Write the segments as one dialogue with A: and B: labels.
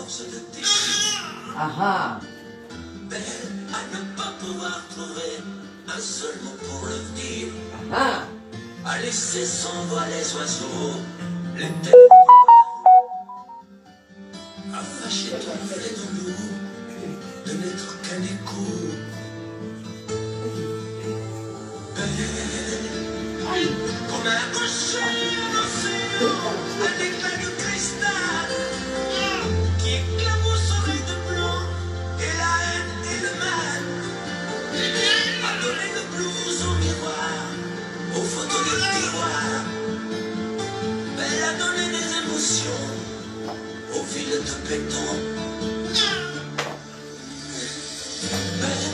A: force de décrire.
B: Ah
A: Belle à ne pas pouvoir trouver un seul mot pour le dire.
B: ah.
A: À laisser sans voix les oiseaux, les ténèbres. À fâcher ton reflet dans l'eau, de n'être qu'un écho. Belle, comme un rocher dans l'océan, un éclat de cristal qui éclabousse oreille de blanc, et la haine et le mal. A donné le blues au miroir, aux photos des tiroirs. Belle a donné des émotions au fil de béton. Belle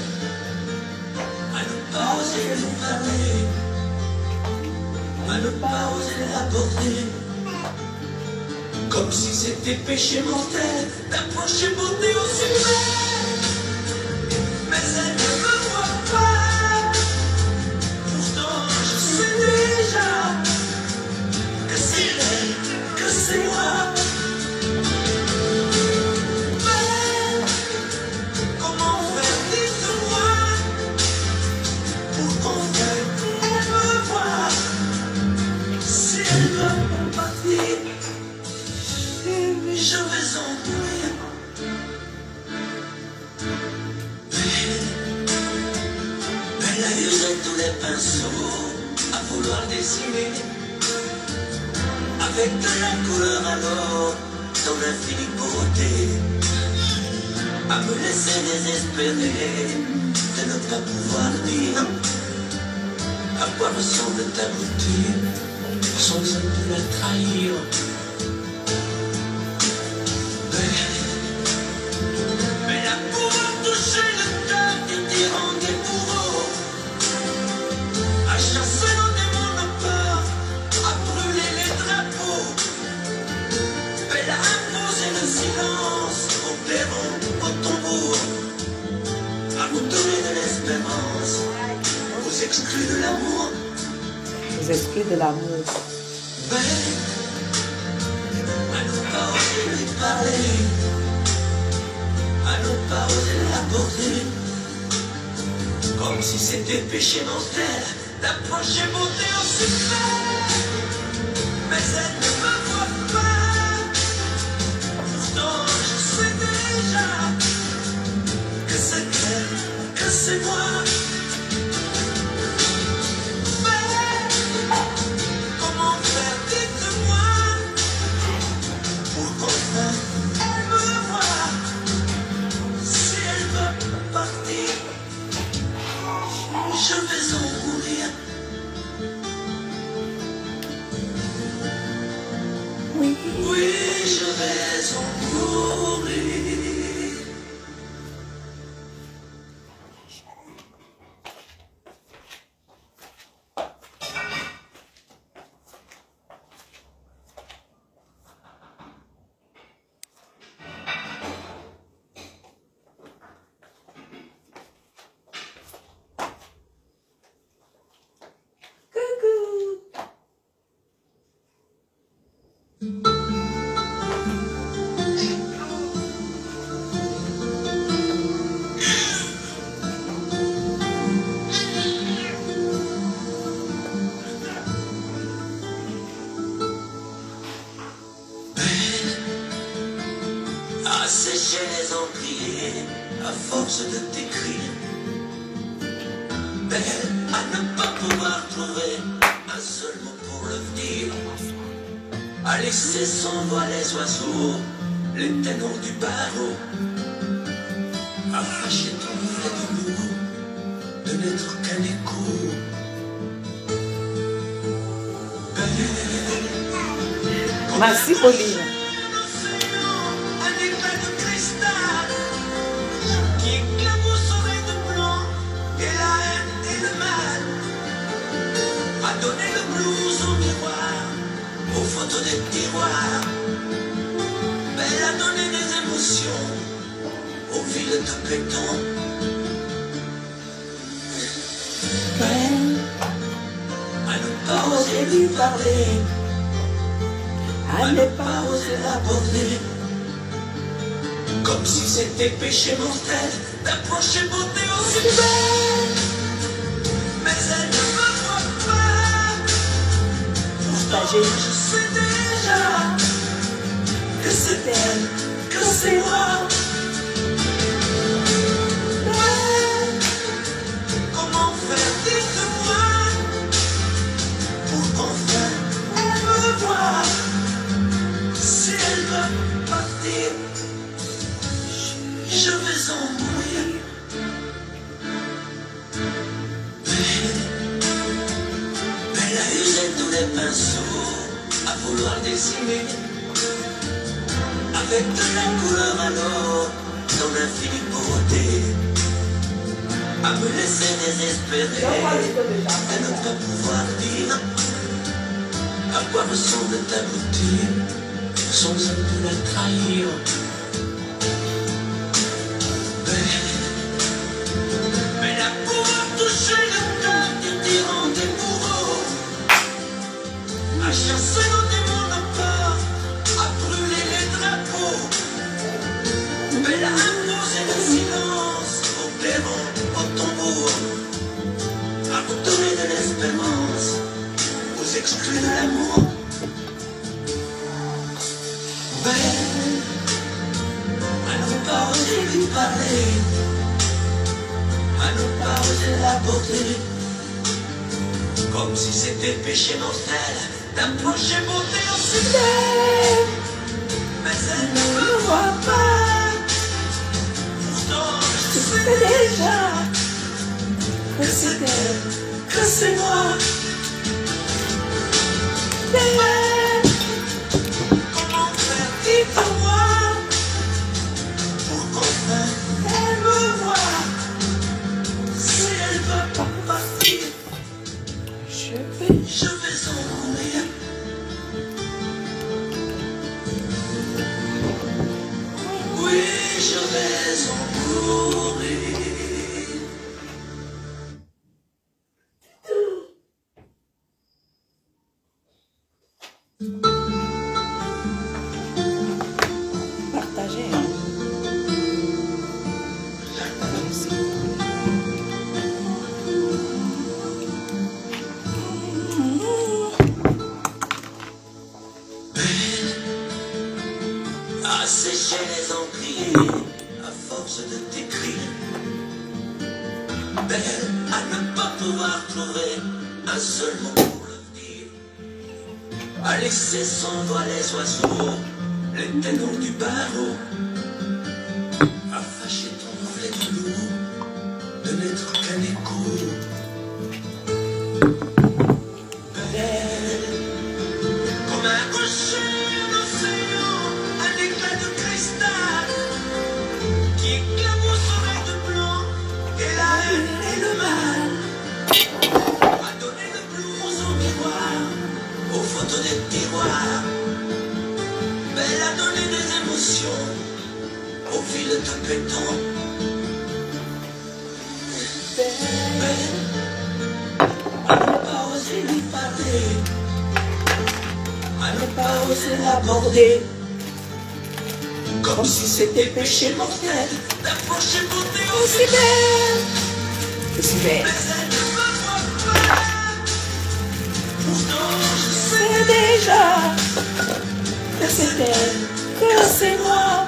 A: à ne pas oser lui parler, à ne pas oser l'aborder, comme si c'était péché mortel d'approcher beauté aussi belle. Mais elle ne me voit pas, pourtant je sais déjà que c'est elle, que c'est moi. Belle, comment faire, dites-moi, pour qu'enfin elle me voie. Si elle veut partir, je vais en mourir. Elle a usé tous les pinceaux à vouloir dessiner avec de la couleur alors dans l'infinie beauté, à me laisser désespérer de ne pas pouvoir dire à quoi ressemble ta beauté sans un peu la trahir. Mais la pouvoir toucher le cœur du tyran des bourreaux, à chasser nos démons, nos peurs, à brûler les drapeaux. Elle a imposé le silence au clairon, au tombeau, à vous donner de l'espérance, aux exclus de l'amour.
B: Les esprits de l'amour.
A: Belle, à ne pas oser lui parler, à ne pas oser l'aborder, comme si c'était péché mortel d'approcher beauté aussi belle. Mais elle ne me voit pas, pourtant je sais déjà que c'est elle, que c'est moi. Belle, comment faire, dites-moi, pour qu'enfin elle me voie. Si elle veut partir, je vais en mourir.
B: Oui.
A: Oui, je vais en mourir. À sécher les encriers à force de t'écrire. Belle à ne pas pouvoir trouver un seul mot pour le dire. À laisser sans voix les oiseaux, les ténors du barreau. À fâcher ton reflet de nous, de n'être qu'un écho. Belle,
B: Merci Pauline.
A: un éclat de cristal qui éclabousse oreille de blanc, et la haine et le mal. A donné le blues au miroir, aux photos des tiroirs. Belle a donné des émotions aux villes de béton. Belle à ne pas oser lui parler, à ne pas oser l'aborder, Comme si c'était péché mortel d'approcher beauté aussi belle. Mais elle ne me voit pas. Pourtant je sais déjà que c'est elle, que c'est moi. Mais comment faire, dites-moi, pour qu'enfin elle me voie. Si elle veut partir, je vais en mourir. Elle a usé tous les pinceaux à vouloir dessiner avec de la couleur à l'eau dans l'infinie beauté, à me laisser désespérer de ne pas pouvoir dire à quoi ressemble ta beauté sans un peu la trahir. Mais la pouvoir toucher le cœur des tyrans, des bourreaux, à chasser nos démons, nos peurs, à brûler les drapeaux. Elle a imposé le silence au clairon, au tambour, à vous donner de l'espérance aux exclus de l'amour. Belle, à ne pas oser lui parler, à ne pas oser l'aborder, comme si c'était péché mortel d'approcher beauté aussi belle. Mais elle ne me voit pas. Pourtant je sais déjà que c'est elle, que c'est moi. Mais comment faire, dites-moi, pour qu'enfin elle me voie. Si elle veut pas partir, je vais en mourir. Oui, je vais en mourir.
B: Partagez.
A: À sécher les encriers, à force de t'écrire. Belle, à ne pas pouvoir trouver un seul mot pour le dire. À laisser s'envoler les oiseaux, les ténors du barreau. À fâcher ton reflet de loup, de n'être qu'un écho. Belle, comme un rocher, un océan, un éclat de cristal qui éclabousserait de blanc et la haine et le mal, a donné le blues au miroir, aux photos des tiroirs. Belle a donné des émotions au fil de béton. Belle, à ne pas oser lui parler, à ne pas oser l'aborder, comme si c'était péché mortel d'approcher beauté aussi belle.
B: Aussi belle.
A: Mais elle ne me voit pas. Pourtant je sais
B: C'est déjà que c'est elle, que c'est moi.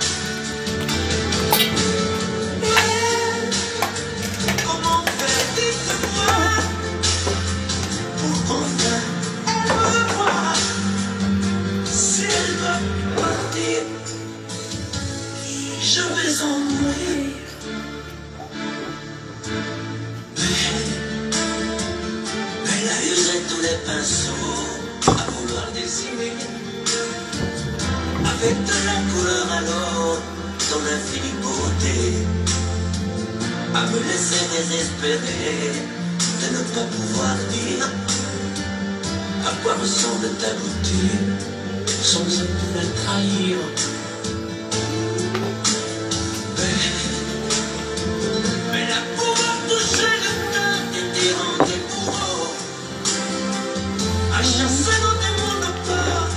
A: belle. Comment faire, dites-moi, pour qu'enfin elle me voie. Si elle veut partir, je vais en mourir. Elle a usé tous les pinceaux à vouloir dessiner avec de la couleur à l'eau dans l'infinie beauté, à me laisser désespérer de ne pas pouvoir dire à quoi ressemble ta beauté sans un peu la trahir. Mais la pouvoir toucher le cœur des tyrans, des bourreaux, à chasser nos démons, nos peurs,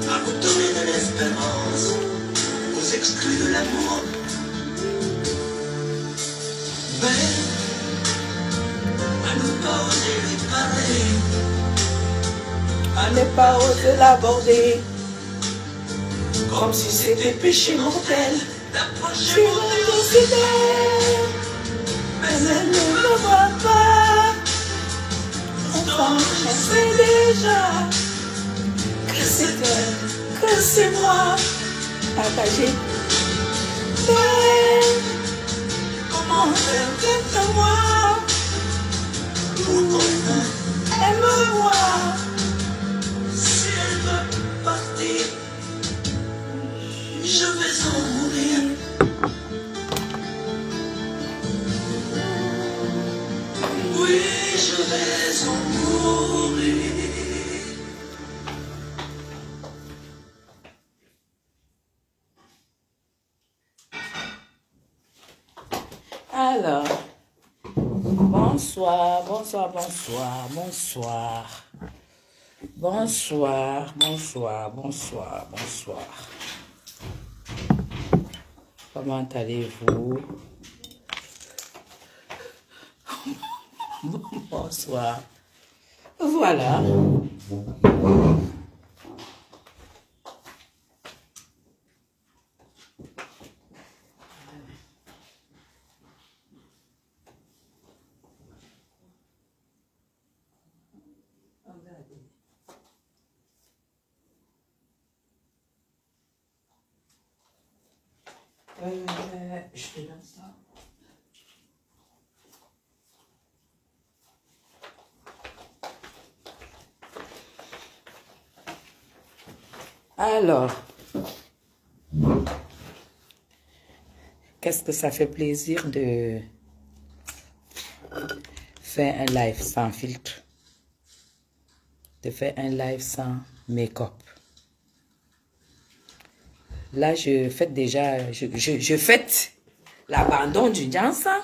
A: à espérance aux exclus de l'amour. Mais à ne pas oser lui parler,
B: À ne pas oser l'aborder.
A: comme si c'était péché mortel
B: Je
A: d'approcher mon Dieu.
B: considère,
A: Mais
B: mais
A: elle
B: elle
A: ne
B: ne
A: me
B: me voit pas. Pourtant, je sais déjà que c'est elle, que c'est moi. Partagé. Mais
A: comment faire
B: contre moi,
A: pour qu'enfin,
B: elle me voit.
A: si elle veut partir, je vais en mourir. Oui, je vais en mourir.
B: Alors, bonsoir, bonsoir, bonsoir, bonsoir. Bonsoir, bonsoir, bonsoir, bonsoir. Comment allez-vous? Bonsoir. Voilà. Je te donne ça. Alors, qu'est-ce que ça fait plaisir de faire un live sans filtre, de faire un live sans make-up. Là, je fête déjà, je fête l'abandon du Jansa.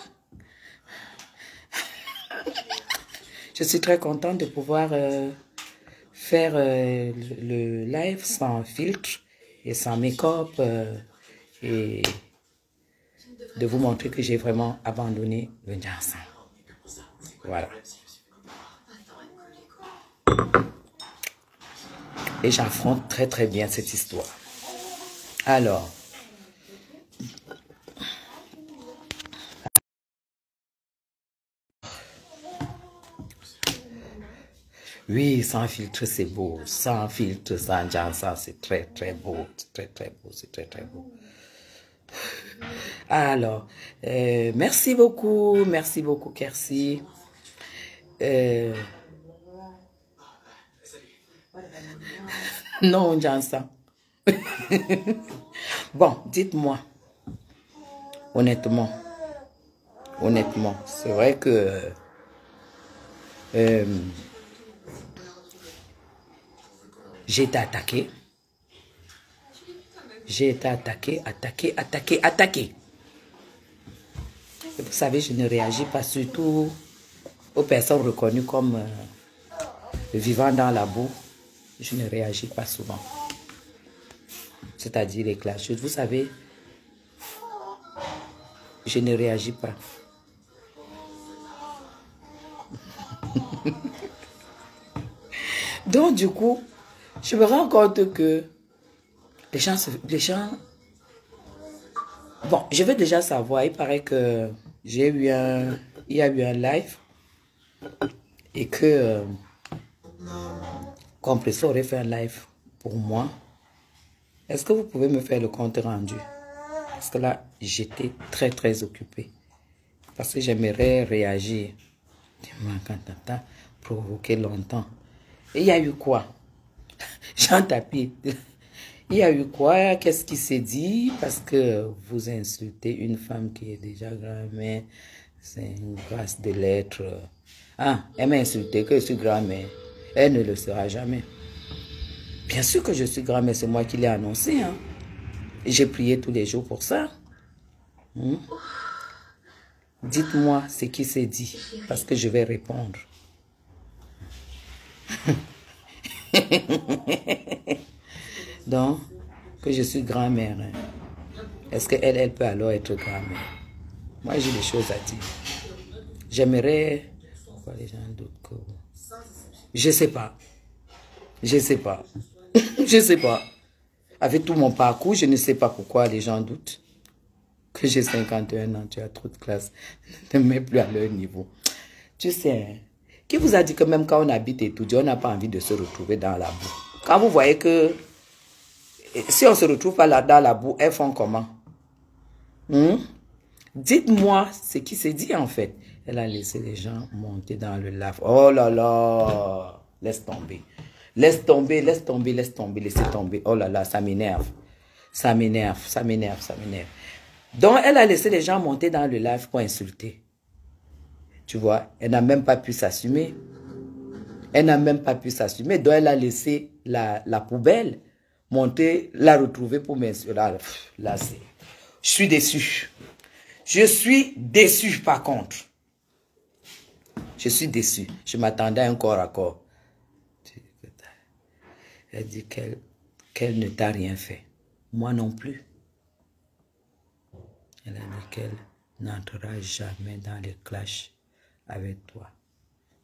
B: Je suis très contente de pouvoir faire le live sans filtre et sans make-up et de vous montrer que j'ai vraiment abandonné le Jansa. Voilà. Et j'affronte très très bien cette histoire. Alors, oui, sans filtre, c'est beau. Sans filtre, sans Jansa, c'est très très beau. C'est très très beau, c'est très très beau. Alors, merci beaucoup, Kersi. Non, Jansa. Bon, dites-moi, honnêtement, c'est vrai que j'ai été attaqué. J'ai été attaqué. Et vous savez, je ne réagis pas surtout aux personnes reconnues comme vivant dans la boue. Je ne réagis pas souvent. C'est-à-dire les clasheuses. Vous savez, je ne réagis pas. Donc, du coup, je me rends compte que les gens... Bon, je veux déjà savoir, il paraît que il y a eu un live et que Compresso aurait fait un live pour moi. Est-ce que vous pouvez me faire le compte rendu? Parce que là, j'étais très très occupée. Parce que j'aimerais réagir. Provoquer longtemps. Et il y a eu quoi? Jean Tapie. Il y a eu quoi? Qu'est-ce qui s'est dit? Parce que vous insultez une femme qui est déjà grand-mère. C'est une grâce de l'être. Ah, elle m'a insulté que je suis grand-mère. Elle ne le sera jamais. Bien sûr que je suis grand-mère, c'est moi qui l'ai annoncé. Hein. Et j'ai prié tous les jours pour ça. Dites-moi ce qui s'est dit, parce que je vais répondre. Donc, que je suis grand-mère. Hein. Est-ce qu'elle elle peut alors être grand-mère? Moi, j'ai des choses à dire. J'aimerais... Pourquoi les gens doutent que... Je sais pas. Je sais pas. Je sais pas. Avec tout mon parcours, je ne sais pas pourquoi les gens doutent que j'ai 51 ans, tu as trop de classe. Ne me mets plus à leur niveau. Tu sais, hein, qui vous a dit que même quand on habite et tout, on n'a pas envie de se retrouver dans la boue? Quand vous voyez que si on se retrouve pas là dans la boue, elles font comment? Dites-moi ce qui s'est dit en fait. Elle a laissé les gens monter dans le lave. Oh là là, laisse tomber. Laisse tomber, laisse tomber, laisse tomber, laissez tomber. Oh là là, ça m'énerve. Ça m'énerve, ça m'énerve, ça m'énerve. Donc, elle a laissé les gens monter dans le live pour insulter. Tu vois, elle n'a même pas pu s'assumer. Elle n'a même pas pu s'assumer. Donc, elle a laissé la poubelle monter, la retrouver pour m'insulter. Là, c'est... Je suis déçu. Je suis déçu, par contre. Je suis déçu. Je m'attendais à un corps à corps. Elle dit qu'elle ne t'a rien fait. Moi non plus. Elle a dit qu'elle n'entrera jamais dans les clashs avec toi.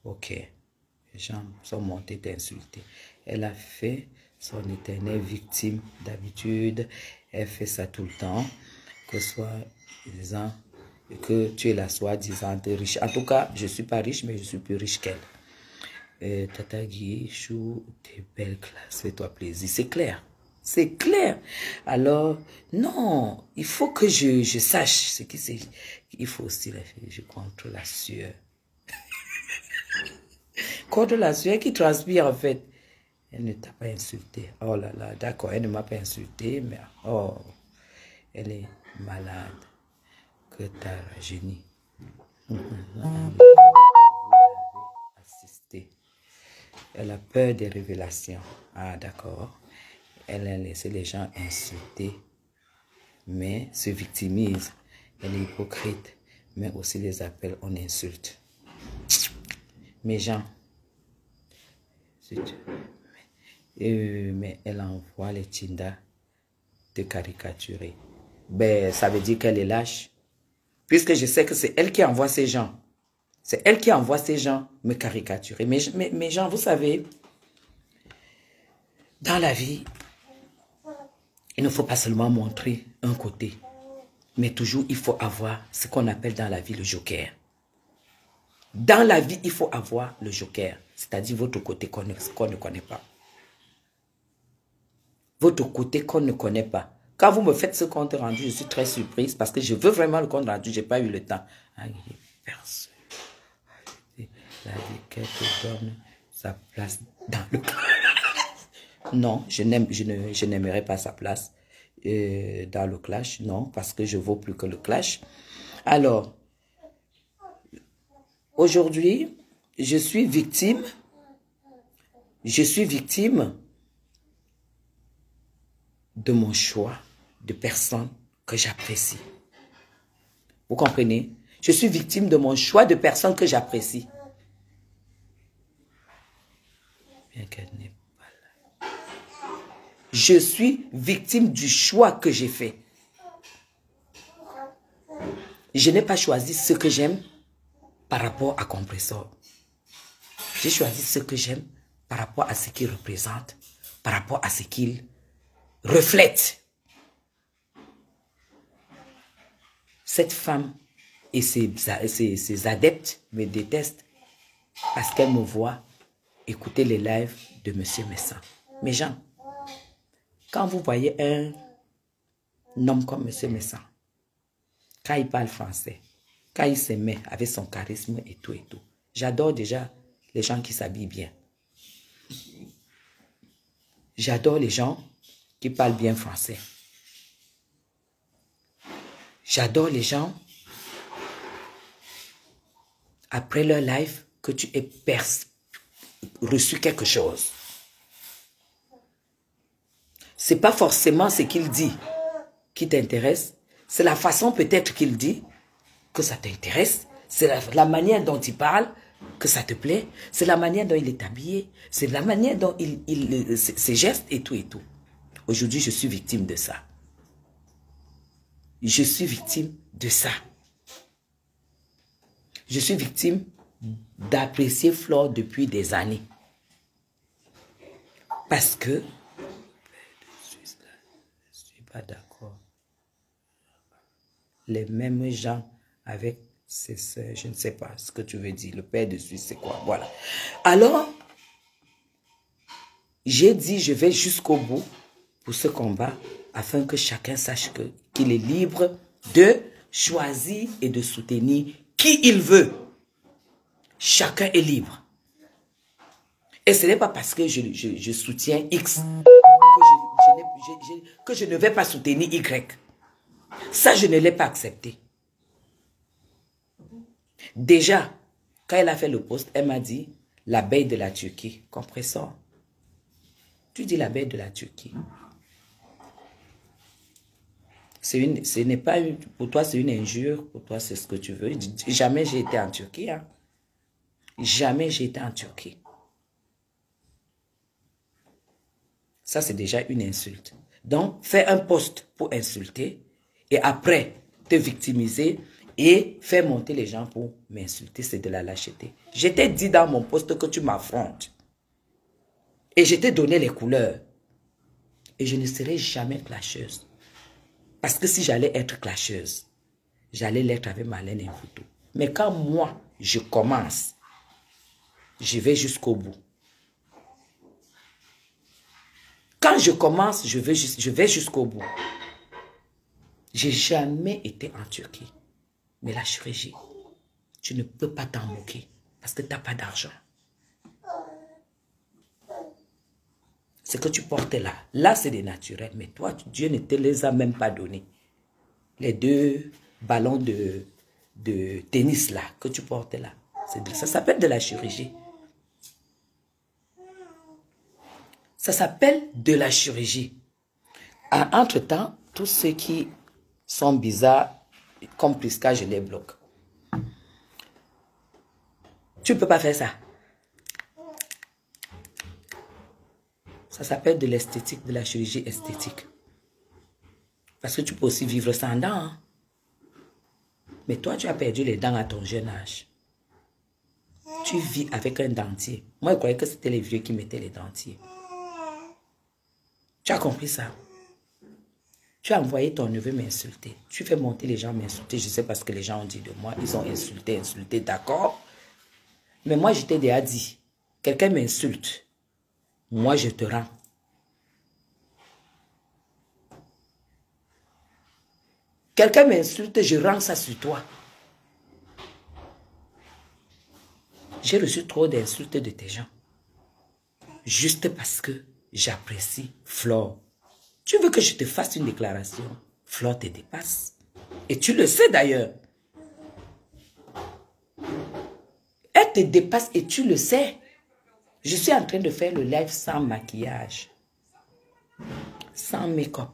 B: Ok. Les gens sont montés t'insulter. Elle a fait son éternelle victime d'habitude. Elle fait ça tout le temps. Que soit disant que tu es la soi-disant riche. En tout cas, je ne suis pas riche, mais je suis plus riche qu'elle. Tata Guy, chou, t'es belle classe, fais-toi plaisir. C'est clair. C'est clair. Alors, non, il faut que je sache ce qui c'est. Il faut aussi, je contre la sueur. Contre la sueur qui transpire en fait. Elle ne t'a pas insulté. Oh là là, d'accord, elle ne m'a pas insulté, mais oh, elle est malade. Que t'as rajeuni. Assisté. Elle a peur des révélations. Ah, d'accord. Elle a laissé les gens insulter, mais se victimise. Elle est hypocrite, mais aussi les appels, on insulte. Mes gens, mais elle envoie les Tinda te caricaturer. Ben, ça veut dire qu'elle est lâche. Puisque je sais que c'est elle qui envoie ces gens. C'est elle qui envoie ces gens me caricaturer. Mais gens, vous savez, dans la vie, il ne faut pas seulement montrer un côté, mais toujours il faut avoir ce qu'on appelle dans la vie le joker. Dans la vie, il faut avoir le joker, c'est-à-dire votre côté qu'on ne connaît pas. Votre côté qu'on ne connaît pas. Quand vous me faites ce compte rendu, je suis très surprise parce que je veux vraiment le compte rendu, je n'ai pas eu le temps. Personne. La vie qu'elle te donne sa place dans le clash. Non, je n'aimerais pas sa place dans le clash. Non, parce que je ne vaux plus que le clash. Alors, aujourd'hui, je suis victime de mon choix de personnes que j'apprécie. Vous comprenez? Je suis victime de mon choix de personnes que j'apprécie. Bien qu'elle n'est pas là. Je suis victime du choix que j'ai fait. Je n'ai pas choisi ce que j'aime par rapport à Compressor. J'ai choisi ce que j'aime par rapport à ce qu'il représente, par rapport à ce qu'il reflète. Cette femme et ses adeptes me détestent parce qu'elles me voient écouter les lives de M. Messan. Mes gens, quand vous voyez un homme comme M. Messan, quand il parle français, quand il se met avec son charisme et tout, j'adore déjà les gens qui s'habillent bien. J'adore les gens qui parlent bien français. J'adore les gens, après leur live, que tu aies reçu quelque chose. Ce n'est pas forcément ce qu'il dit qui t'intéresse, c'est la façon peut-être qu'il dit que ça t'intéresse, c'est la manière dont il parle que ça te plaît, c'est la manière dont il est habillé, c'est la manière dont ses gestes et tout. Aujourd'hui, je suis victime de ça. Je suis victime de ça. Je suis victime d'apprécier Flore depuis des années. Parce que je ne suis pas d'accord. Les mêmes gens avec ses soeurs, je ne sais pas ce que tu veux dire. Le père de Suisse, c'est quoi? Voilà. Alors, j'ai dit, je vais jusqu'au bout pour ce combat, afin que chacun sache qu'il est libre de choisir et de soutenir qui il veut. Chacun est libre. Et ce n'est pas parce que je soutiens X que je ne vais pas soutenir Y. Ça, je ne l'ai pas accepté. Déjà, quand elle a fait le post, elle m'a dit l'abeille de la Turquie. Compresseur. Tu dis l'abeille de la Turquie. Ce n'est pas pour toi, c'est une injure. Pour toi, c'est ce que tu veux. Jamais j'ai été en Turquie. Hein. Jamais j'ai été en Turquie. Ça, c'est déjà une insulte. Donc, fais un post pour insulter et après te victimiser et faire monter les gens pour m'insulter. C'est de la lâcheté. Je t'ai dit dans mon post que tu m'affrontes. Et je t'ai donné les couleurs. Et je ne serai jamais clasheuse. Parce que si j'allais être clasheuse, j'allais l'être avec Marlène Mvuto. Mais quand moi, je commence, je vais jusqu'au bout. Quand je commence, je vais jusqu'au bout. J'ai jamais été en Turquie. Mais la chirurgie, tu ne peux pas t'en moquer parce que tu n'as pas d'argent. Ce que tu portes là c'est des naturels. Mais toi, Dieu ne te les a même pas donnés. Les 2 ballons de tennis là, que tu portes là. Ça s'appelle de la chirurgie. Ça s'appelle de la chirurgie. Entre-temps, tous ceux qui sont bizarres, comme Prisca, je les bloque. Tu ne peux pas faire ça. Ça s'appelle de l'esthétique, de la chirurgie esthétique. Parce que tu peux aussi vivre sans dents. Hein? Mais toi, tu as perdu les dents à ton jeune âge. Tu vis avec un dentier. Moi, je croyais que c'était les vieux qui mettaient les dentiers. Tu as compris ça? Tu as envoyé ton neveu m'insulter. Tu fais monter les gens m'insulter. Je sais pas ce que les gens ont dit de moi. Ils ont insulté, d'accord. Mais moi, je t'ai déjà dit. Quelqu'un m'insulte. Moi, je te rends. Quelqu'un m'insulte, je rends ça sur toi. J'ai reçu trop d'insultes de tes gens. Juste parce que j'apprécie Flore. Tu veux que je te fasse une déclaration? Flore te dépasse. Et tu le sais d'ailleurs. Elle te dépasse et tu le sais. Je suis en train de faire le live sans maquillage. Sans make-up.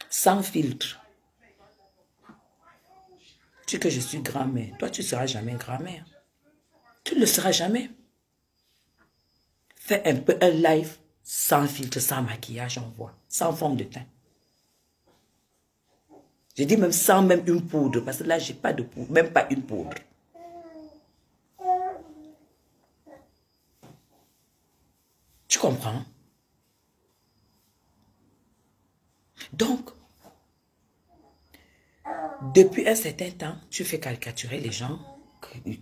B: Sans filtre. Tu sais que je suis grand-mère. Toi, tu ne seras jamais grand-mère. Tu ne le seras jamais. Fais un peu un live sans filtre, sans maquillage, on voit. Sans forme de teint. Je dis même sans même une poudre. Parce que là, je n'ai pas de poudre. Même pas une poudre. Tu comprends? Donc, depuis un certain temps, tu fais caricaturer les gens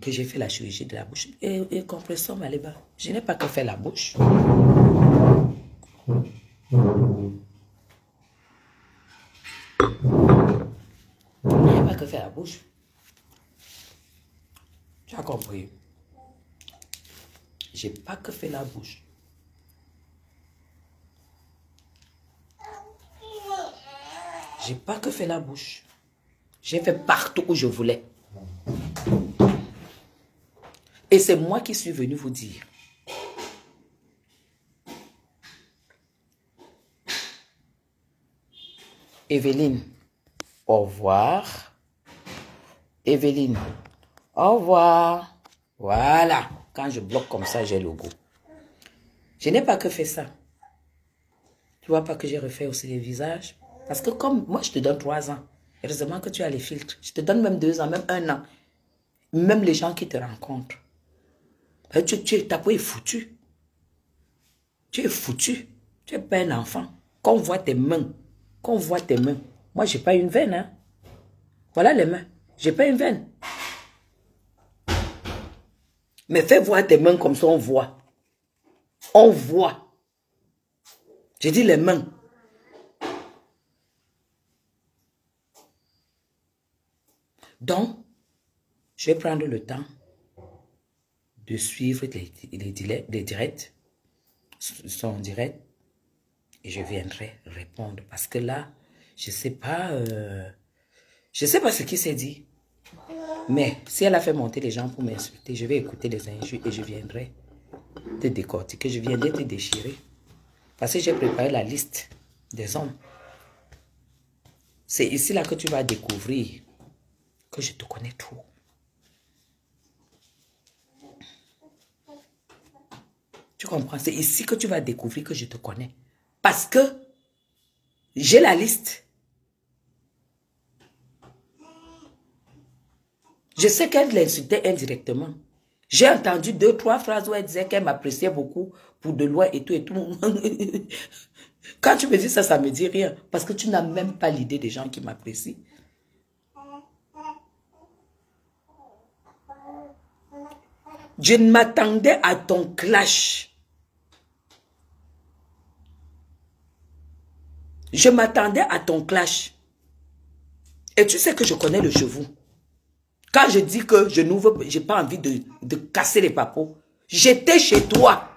B: que j'ai fait la chirurgie de la bouche. Et compresseur Maléba, je n'ai pas que faire la bouche. Je n'ai pas que faire la bouche. Tu as compris? J'ai pas que fait la bouche. J'ai pas que fait la bouche. J'ai fait partout où je voulais. Et c'est moi qui suis venu vous dire. Evelyne, au revoir. Evelyne, au revoir. Voilà. Quand je bloque comme ça, j'ai le goût. Je n'ai pas que fait ça. vois pas que j'ai refait aussi les visages? Parce que comme moi, je te donne 3 ans. Heureusement que tu as les filtres. Je te donne même 2 ans, même 1 an. Même les gens qui te rencontrent. Ta peau est foutue. Tu es foutu. Tu n'es pas un enfant. Qu'on voit tes mains. Qu'on voit tes mains. Moi, j'ai pas une veine. Hein. Voilà les mains. J'ai pas une veine. Mais fais voir tes mains comme ça, on voit. On voit. J'ai dit les mains. Donc, je vais prendre le temps de suivre les directs. Sont en direct. Et je viendrai répondre. Parce que là, je ne sais pas ce qui s'est dit. Mais si elle a fait monter les gens pour m'insulter, je vais écouter les injures et je viendrai te décortiquer. Je viendrai te déchirer. Parce que j'ai préparé la liste des hommes. C'est ici là que tu vas découvrir que je te connais trop. Tu comprends? C'est ici que tu vas découvrir que je te connais. Parce que j'ai la liste. Je sais qu'elle l'insultait indirectement. J'ai entendu 2, 3 phrases où elle disait qu'elle m'appréciait beaucoup pour de loin et tout et tout. Quand tu me dis ça, ça me dit rien. Parce que tu n'as même pas l'idée des gens qui m'apprécient. Je m'attendais à ton clash. Je m'attendais à ton clash. Et tu sais que je connais le cheveu. Quand je dis que je n'ouvre, j'ai pas envie de casser les papos. J'étais chez toi.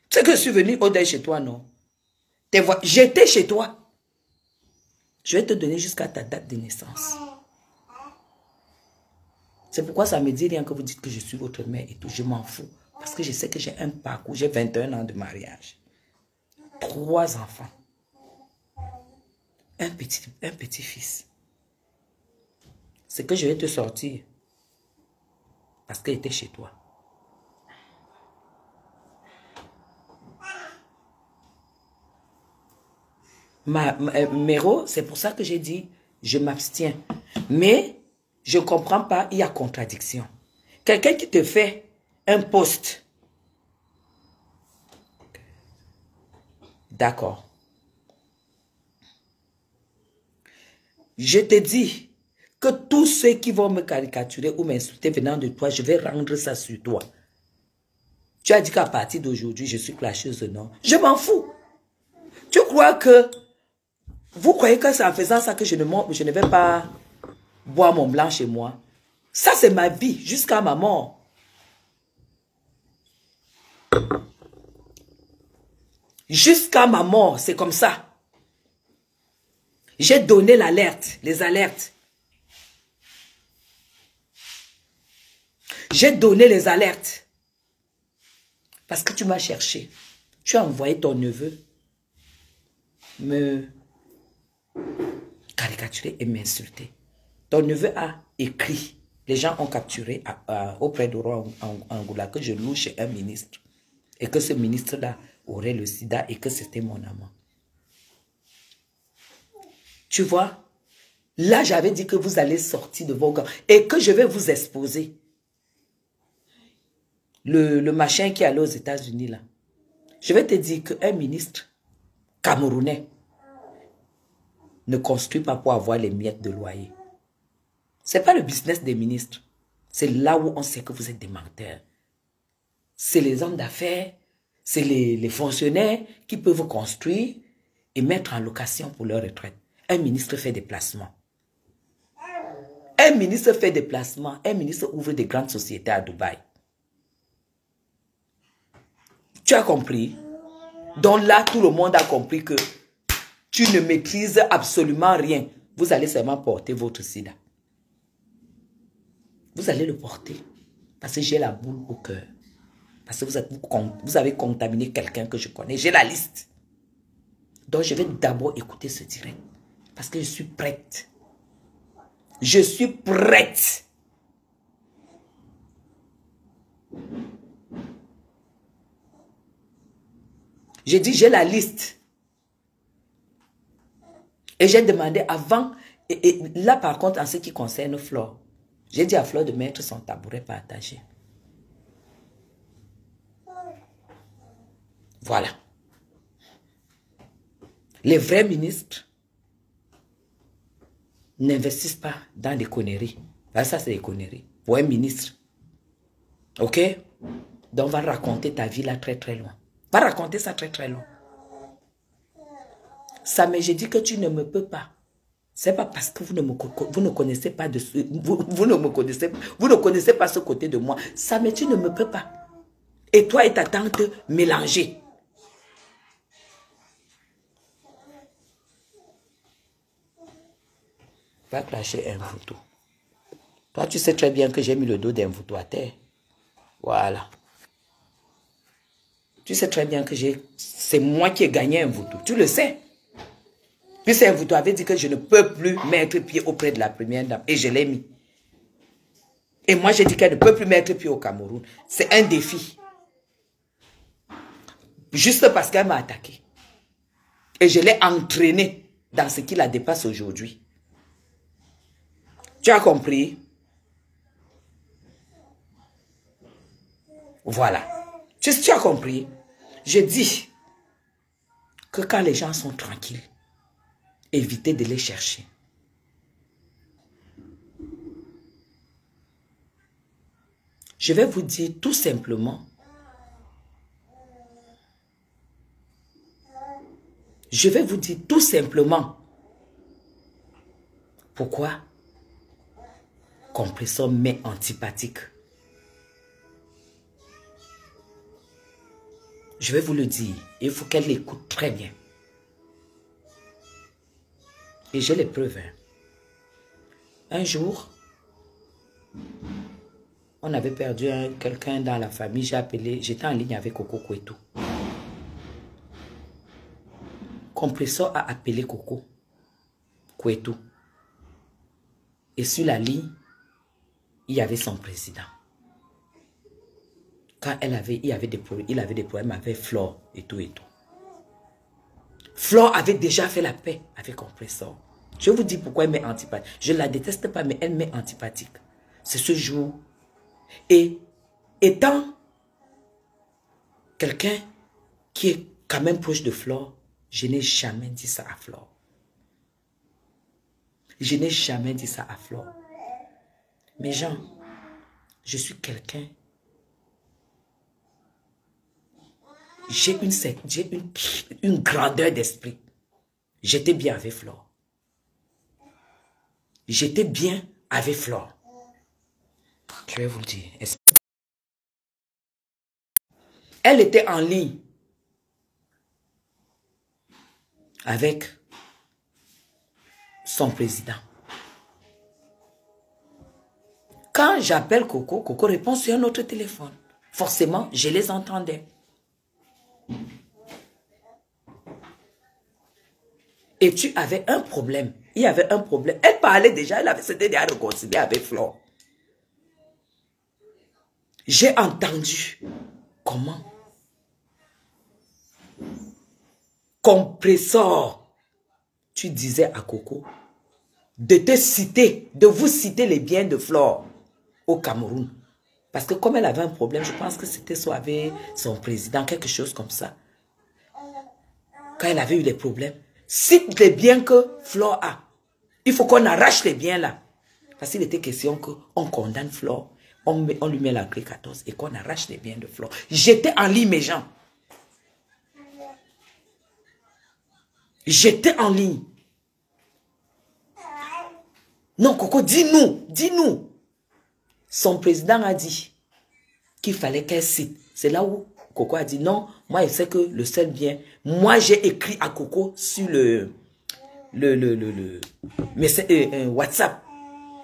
B: Tu sais que je suis venu au deuil chez toi, non? J'étais chez toi. Je vais te donner jusqu'à ta date de naissance. C'est pourquoi ça me dit rien que vous dites que je suis votre mère et tout. Je m'en fous. Parce que je sais que j'ai un parcours. J'ai 21 ans de mariage. 3 enfants. Un petit-fils. C'est que je vais te sortir. Parce qu'elle était chez toi. Méro, c'est pour ça que j'ai dit, je m'abstiens. Mais, je ne comprends pas, il y a contradiction. Quelqu'un qui te fait un post. D'accord. Je te dis que tous ceux qui vont me caricaturer ou m'insulter venant de toi, je vais rendre ça sur toi. Tu as dit qu'à partir d'aujourd'hui, je suis clasheuse, non? Je m'en fous. Tu crois que... Vous croyez que c'est en faisant ça que je ne vais pas boire mon blanc chez moi? Ça, c'est ma vie jusqu'à ma mort. Jusqu'à ma mort, c'est comme ça. J'ai donné l'alerte, les alertes. J'ai donné les alertes. Parce que tu m'as cherché. Tu as envoyé ton neveu me caricaturer et m'insulter. Ton neveu a écrit. Les gens ont capturé auprès du roi Angoula que je loue chez un ministre. Et que ce ministre-là aurait le sida et que c'était mon amant. Tu vois, là j'avais dit que vous allez sortir de vos gants et que je vais vous exposer. Le machin qui est allé aux États-Unis là. Je vais te dire qu'un ministre camerounais ne construit pas pour avoir les miettes de loyer. Ce n'est pas le business des ministres. C'est là où on sait que vous êtes des menteurs. C'est les hommes d'affaires, c'est les fonctionnaires qui peuvent construire et mettre en location pour leur retraite. Un ministre fait des placements. Un ministre fait des placements. Un ministre ouvre des grandes sociétés à Dubaï. Tu as compris? Donc là, tout le monde a compris que tu ne maîtrises absolument rien. Vous allez seulement porter votre sida. Vous allez le porter. Parce que j'ai la boule au cœur. Parce que vous avez contaminé quelqu'un que je connais. J'ai la liste. Donc je vais d'abord écouter ce direct. Parce que je suis prête. Je suis prête. J'ai dit, j'ai la liste. Et j'ai demandé avant, et là par contre, en ce qui concerne Flore, j'ai dit à Flore de mettre son tabouret partagé. Voilà. Les vrais ministres n'investissent pas dans des conneries. Ça, c'est des conneries. Pour un ministre. Ok? Donc, va raconter ta vie là très très loin. Va raconter ça très très loin. Ça, mais j'ai dit que tu ne me peux pas. C'est pas parce que vous ne connaissez pas de ce, vous ne connaissez pas ce côté de moi. Ça, mais tu ne me peux pas. Et toi et ta tante mélanger. Va clasher un photo. Toi, tu sais très bien que j'ai mis le dos d'un photo à terre. Voilà. Tu sais très bien que c'est moi qui ai gagné un voto. Tu le sais. Puis c'est un voto avait dit que je ne peux plus mettre pied auprès de la première dame. Et je l'ai mis. Et moi, j'ai dit qu'elle ne peut plus mettre pied au Cameroun. C'est un défi. Juste parce qu'elle m'a attaqué. Et je l'ai entraînée dans ce qui la dépasse aujourd'hui. Tu as compris? Voilà. Tu as compris? Je dis que quand les gens sont tranquilles, évitez de les chercher. Je vais vous dire tout simplement. Je vais vous dire tout simplement pourquoi Compressor m'est antipathique. Je vais vous le dire. Il faut qu'elle l'écoute très bien. Et j'ai les preuves. Un jour, on avait perdu quelqu'un dans la famille. J'ai appelé, j'étais en ligne avec Coco Kouetou. Compressor a appelé Coco Kouetou. Et sur la ligne, il y avait son président. Quand il avait des problèmes avec Flore et tout et tout. Flore avait déjà fait la paix avec Compressor. Je vous dis pourquoi elle m'est antipathique. Je ne la déteste pas, mais elle m'est antipathique. C'est ce jour. Et étant quelqu'un qui est quand même proche de Flore, je n'ai jamais dit ça à Flore. Je n'ai jamais dit ça à Flore. Mais Jean, je suis quelqu'un. J'ai une grandeur d'esprit. J'étais bien avec Flore. J'étais bien avec Flore. Je vais vous le dire. Elle était en ligne avec son président. Quand j'appelle Coco, Coco répond sur un autre téléphone. Forcément, je les entendais. Et tu avais un problème. Il y avait un problème. Elle parlait déjà, s'était déjà réconciliée avec Flore. J'ai entendu comment Compressor, tu disais à Coco de vous citer les biens de Flore au Cameroun. Parce que comme elle avait un problème, je pense que c'était soit avec son président, quelque chose comme ça. Quand elle avait eu des problèmes, cite les biens que Flore a. Il faut qu'on arrache les biens là. Parce qu'il était question qu'on condamne Flore, on lui met la clé 14 et qu'on arrache les biens de Flore. J'étais en ligne, mes gens. J'étais en ligne. Non, Coco, dis-nous, dis-nous. Son président a dit qu'il fallait qu'elle cite. C'est là où Coco a dit non, moi je sais que le seul bien. Moi j'ai écrit à Coco sur WhatsApp.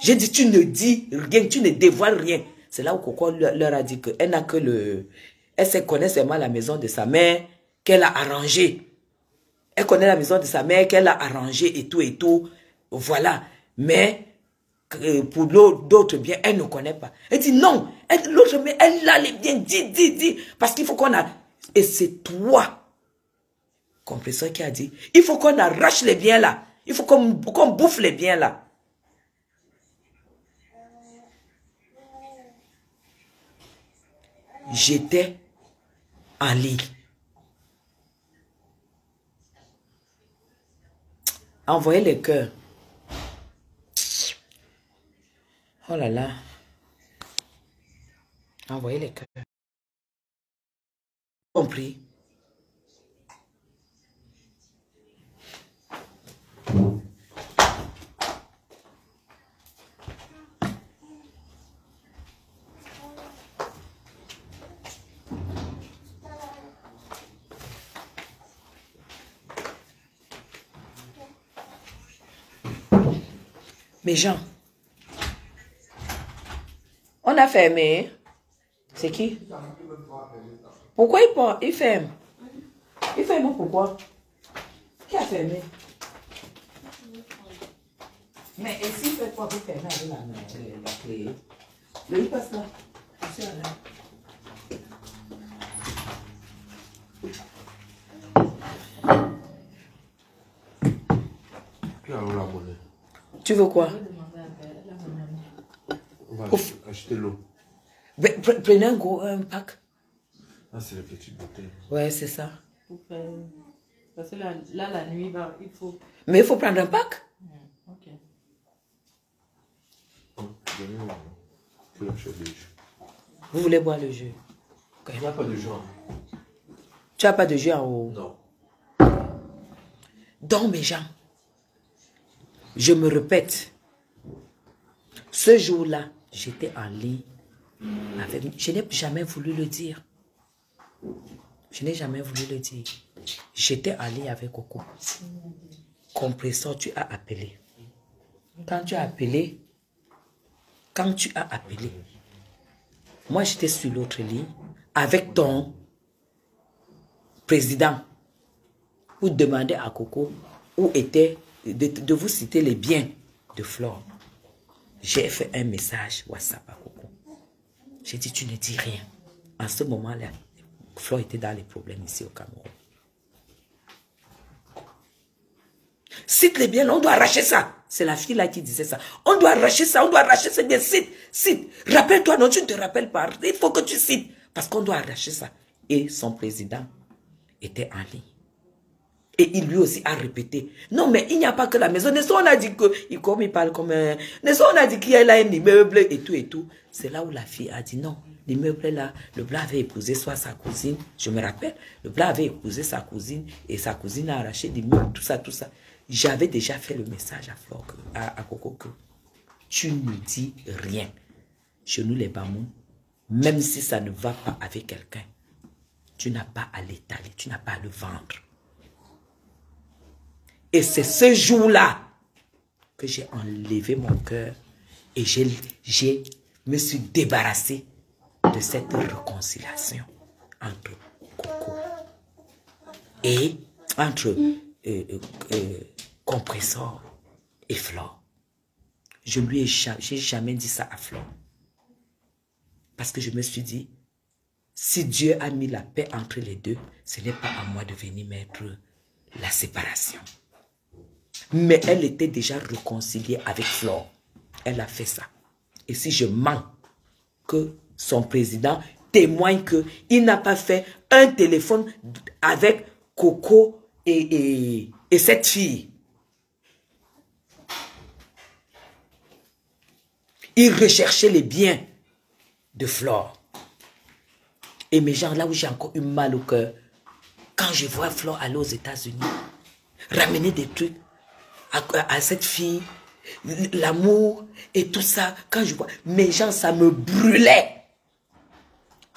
B: J'ai dit tu ne dis rien, tu ne dévoiles rien. C'est là où Coco leur a dit qu'elle n'a que elle connaît seulement la maison de sa mère qu'elle a arrangée. Elle connaît la maison de sa mère qu'elle a arrangée et tout et tout. Voilà. Mais pour d'autres biens, elle ne connaît pas. Elle dit non, l'autre, mais elle a les biens, dis. Parce qu'il faut qu'on a... Et c'est toi compresseur qui a dit, il faut qu'on arrache les biens là. Il faut qu'on bouffe les biens là. J'étais en lit. Envoyez les cœurs. Oh là là. Envoyez les cœurs. Compris. Mais Jean, on a fermé. C'est qui? Pourquoi il ferme? Il ferme pourquoi? Qui a fermé? Mais ici, il fait quoi pour fermer avec la clé? Il passe là. Tu veux quoi?
C: On va acheter l'eau.
B: Prenez un pack.
C: Ah, c'est les petites bouteilles.
B: Ouais, c'est ça.
D: Parce que là, la nuit, il faut...
B: Mais il faut prendre un pack.
D: Ok.
B: Vous voulez boire le jus?
C: Il n'y a pas de jus.
B: Tu n'as pas de jus en haut?
C: Non.
B: Donc, mes gens, je me répète, ce jour-là, j'étais en lit. Je n'ai jamais voulu le dire. Je n'ai jamais voulu le dire. J'étais en lit avec Coco. Compresseur, tu as appelé. Quand tu as appelé, moi j'étais sur l'autre lit avec ton président pour demander à Coco où était, de vous citer les biens de Flore. J'ai fait un message WhatsApp à Coco. J'ai dit, tu ne dis rien. En ce moment-là, Flore était dans les problèmes ici au Cameroun. Cite les biens, on doit arracher ça. C'est la fille là qui disait ça. On doit arracher ça, on doit arracher ces biens. Cite. Rappelle-toi, non, tu ne te rappelles pas. Il faut que tu cites. Parce qu'on doit arracher ça. Et son président était en ligne. Et il lui aussi a répété. Non, mais il n'y a pas que la maison. N'est-ce on a dit que, comme il parle comme un... N'est-ce on a dit qu'il y a là un immeuble et tout et tout. C'est là où la fille a dit non. L'immeuble là, le blanc avait épousé soit sa cousine. Je me rappelle. Le blanc avait épousé sa cousine et sa cousine a arraché l'immeuble, tout ça, tout ça. J'avais déjà fait le message à Flore, à Coco que tu ne dis rien. Chez nous les Bamous, même si ça ne va pas avec quelqu'un, tu n'as pas à l'étaler, tu n'as pas à le vendre. Et c'est ce jour-là que j'ai enlevé mon cœur et je me suis débarrassé de cette réconciliation entre Coco et entre Compresseur et Flore. Je lui ai jamais dit ça à Flore. Parce que je me suis dit, si Dieu a mis la paix entre les deux, ce n'est pas à moi de venir mettre la séparation. Mais elle était déjà réconciliée avec Flore. Elle a fait ça. Et si je mens que son président témoigne qu'il n'a pas fait un téléphone avec Coco et cette fille. Il recherchait les biens de Flore. Et mes gens, là où j'ai encore eu mal au cœur, quand je vois Flore aller aux États-Unis, ramener des trucs à cette fille, l'amour et tout ça, quand je vois, mes gens, ça me brûlait.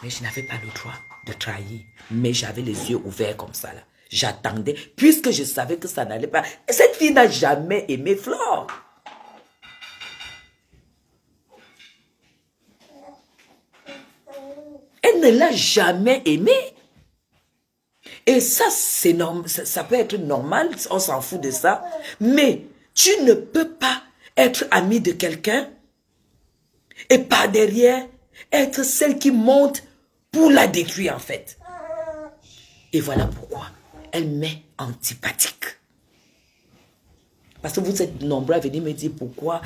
B: Mais je n'avais pas le droit de trahir. Mais j'avais les yeux ouverts comme ça, là. J'attendais, puisque je savais que ça n'allait pas. Et cette fille n'a jamais aimé Flore. Elle ne l'a jamais aimé. Et ça, c'est normal, ça peut être normal, on s'en fout de ça. Mais tu ne peux pas être ami de quelqu'un et par derrière être celle qui monte pour la détruire en fait. Et voilà pourquoi elle m'est antipathique. Parce que vous êtes nombreux à venir me dire pourquoi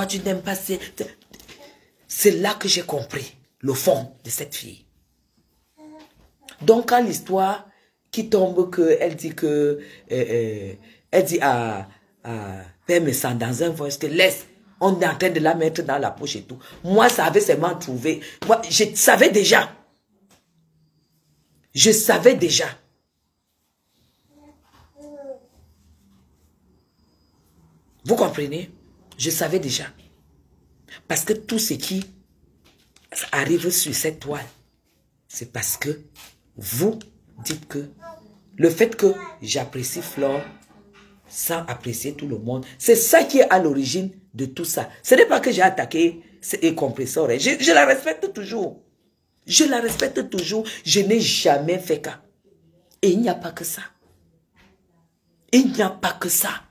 B: tu n'aimes pas ces... C'est là que j'ai compris le fond de cette fille. Donc quand l'histoire qui tombe, que elle dit que... elle dit à Père Messant dans un voice que laisse, on est en train de la mettre dans la poche et tout. Moi, ça avait seulement trouvé. Moi, je savais déjà. Je savais déjà. Vous comprenez? Je savais déjà. Parce que tout ce qui arrive sur cette toile, c'est parce que vous dites que le fait que j'apprécie Flore sans apprécier tout le monde, c'est ça qui est à l'origine de tout ça. Ce n'est pas que j'ai attaqué ces compresseurs. Je la respecte toujours. Je la respecte toujours. Je n'ai jamais fait cas. Et il n'y a pas que ça. Il n'y a pas que ça.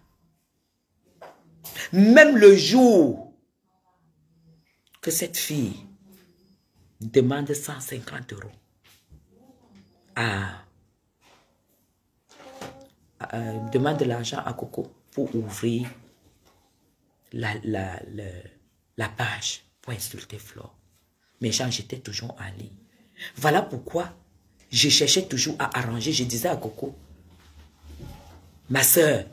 B: Même le jour que cette fille demande 150 € demande de l'argent à Coco pour ouvrir la page pour insulter Flore. Mais j'étais toujours en ligne. Voilà pourquoi je cherchais toujours à arranger. Je disais à Coco, ma soeur,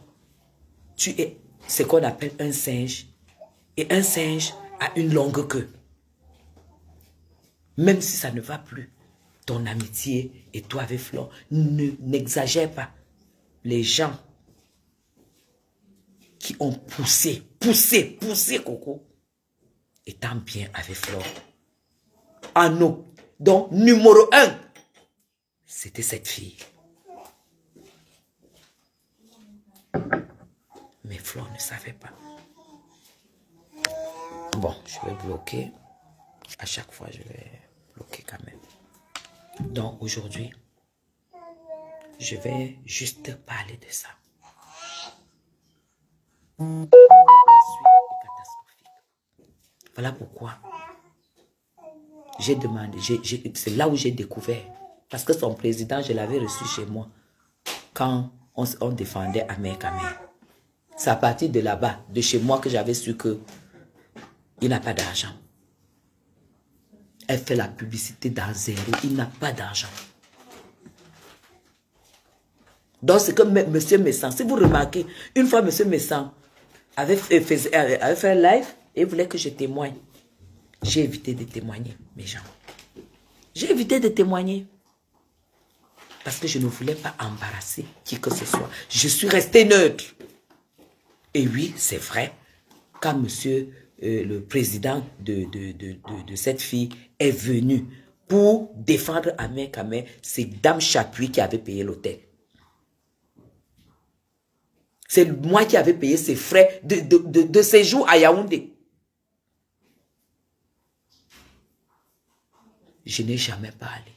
B: tu es ce qu'on appelle un singe. Et un singe a une longue queue. Même si ça ne va plus, ton amitié et toi avec Flore, n'exagère pas. Les gens qui ont poussé Coco, étant bien avec Flore. En nous. Donc, numéro 1, c'était cette fille. Mais Flore ne savait pas. Bon, je vais bloquer. À chaque fois, je vais bloquer quand même. Donc, aujourd'hui, je vais juste parler de ça. La suite est catastrophique. Voilà pourquoi j'ai demandé, c'est là où j'ai découvert. Parce que son président, je l'avais reçu chez moi quand on défendait Amer Kamer. C'est à partir de là-bas, de chez moi, que j'avais su que il n'a pas d'argent. Elle fait la publicité dans zéro. Il n'a pas d'argent. Donc, c'est comme M. Messant. Si vous remarquez, une fois M. Messant avait fait un live et voulait que je témoigne. J'ai évité de témoigner, mes gens. J'ai évité de témoigner. Parce que je ne voulais pas embarrasser qui que ce soit. Je suis resté neutre. Et oui, c'est vrai, quand monsieur le président de cette fille est venu pour défendre Amer Kamer, c'est Dame Chapuis qui avait payé l'hôtel. C'est moi qui avais payé ses frais de séjour à Yaoundé. Je n'ai jamais parlé.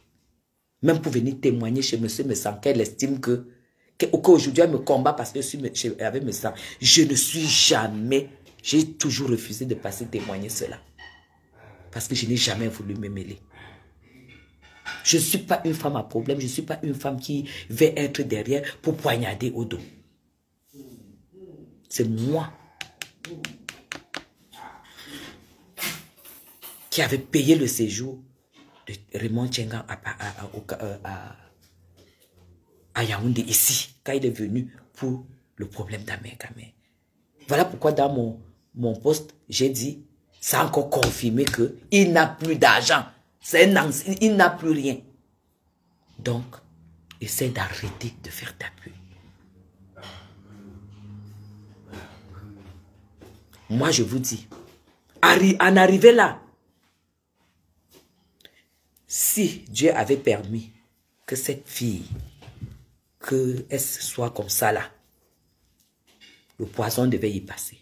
B: Même pour venir témoigner chez monsieur Messant, qu'elle estime qu'aujourd'hui elle me combat parce que je suis avec Messant. Je ne suis jamais, j'ai toujours refusé de passer témoigner cela. Parce que je n'ai jamais voulu me mêler. Je ne suis pas une femme à problème, je ne suis pas une femme qui veut être derrière pour poignarder au dos. C'est moi qui avais payé le séjour de Raymond Tchengan à Yaoundé, ici, quand il est venu pour le problème d'Amer Kamer. Voilà pourquoi dans mon poste, j'ai dit, ça a encore confirmé qu'il n'a plus d'argent. Il n'a plus rien. Donc, essaie d'arrêter de faire ta pub. Moi, je vous dis, en arriver là, si Dieu avait permis que cette fille, qu'elle soit comme ça là, le poison devait y passer.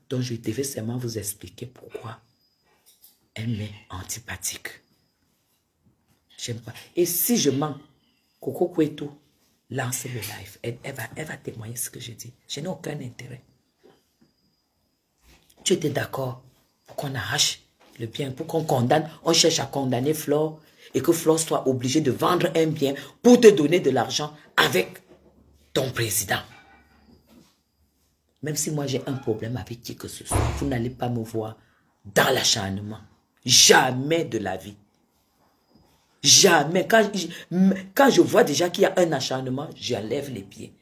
B: Donc, je devais seulement vous expliquer pourquoi elle m'est antipathique. J'aime pas. Et si je mens, Coco Kouetou lance le live. Elle va témoigner ce que je dis. Je n'ai aucun intérêt. tu étais d'accord pour qu'on arrache le bien, pour qu'on condamne, on cherche à condamner Flore et que Flore soit obligée de vendre un bien pour te donner de l'argent avec ton président. Même si moi j'ai un problème avec qui que ce soit, vous n'allez pas me voir dans l'acharnement. Jamais de la vie. Jamais. Quand je vois déjà qu'il y a un acharnement, j'enlève les pieds.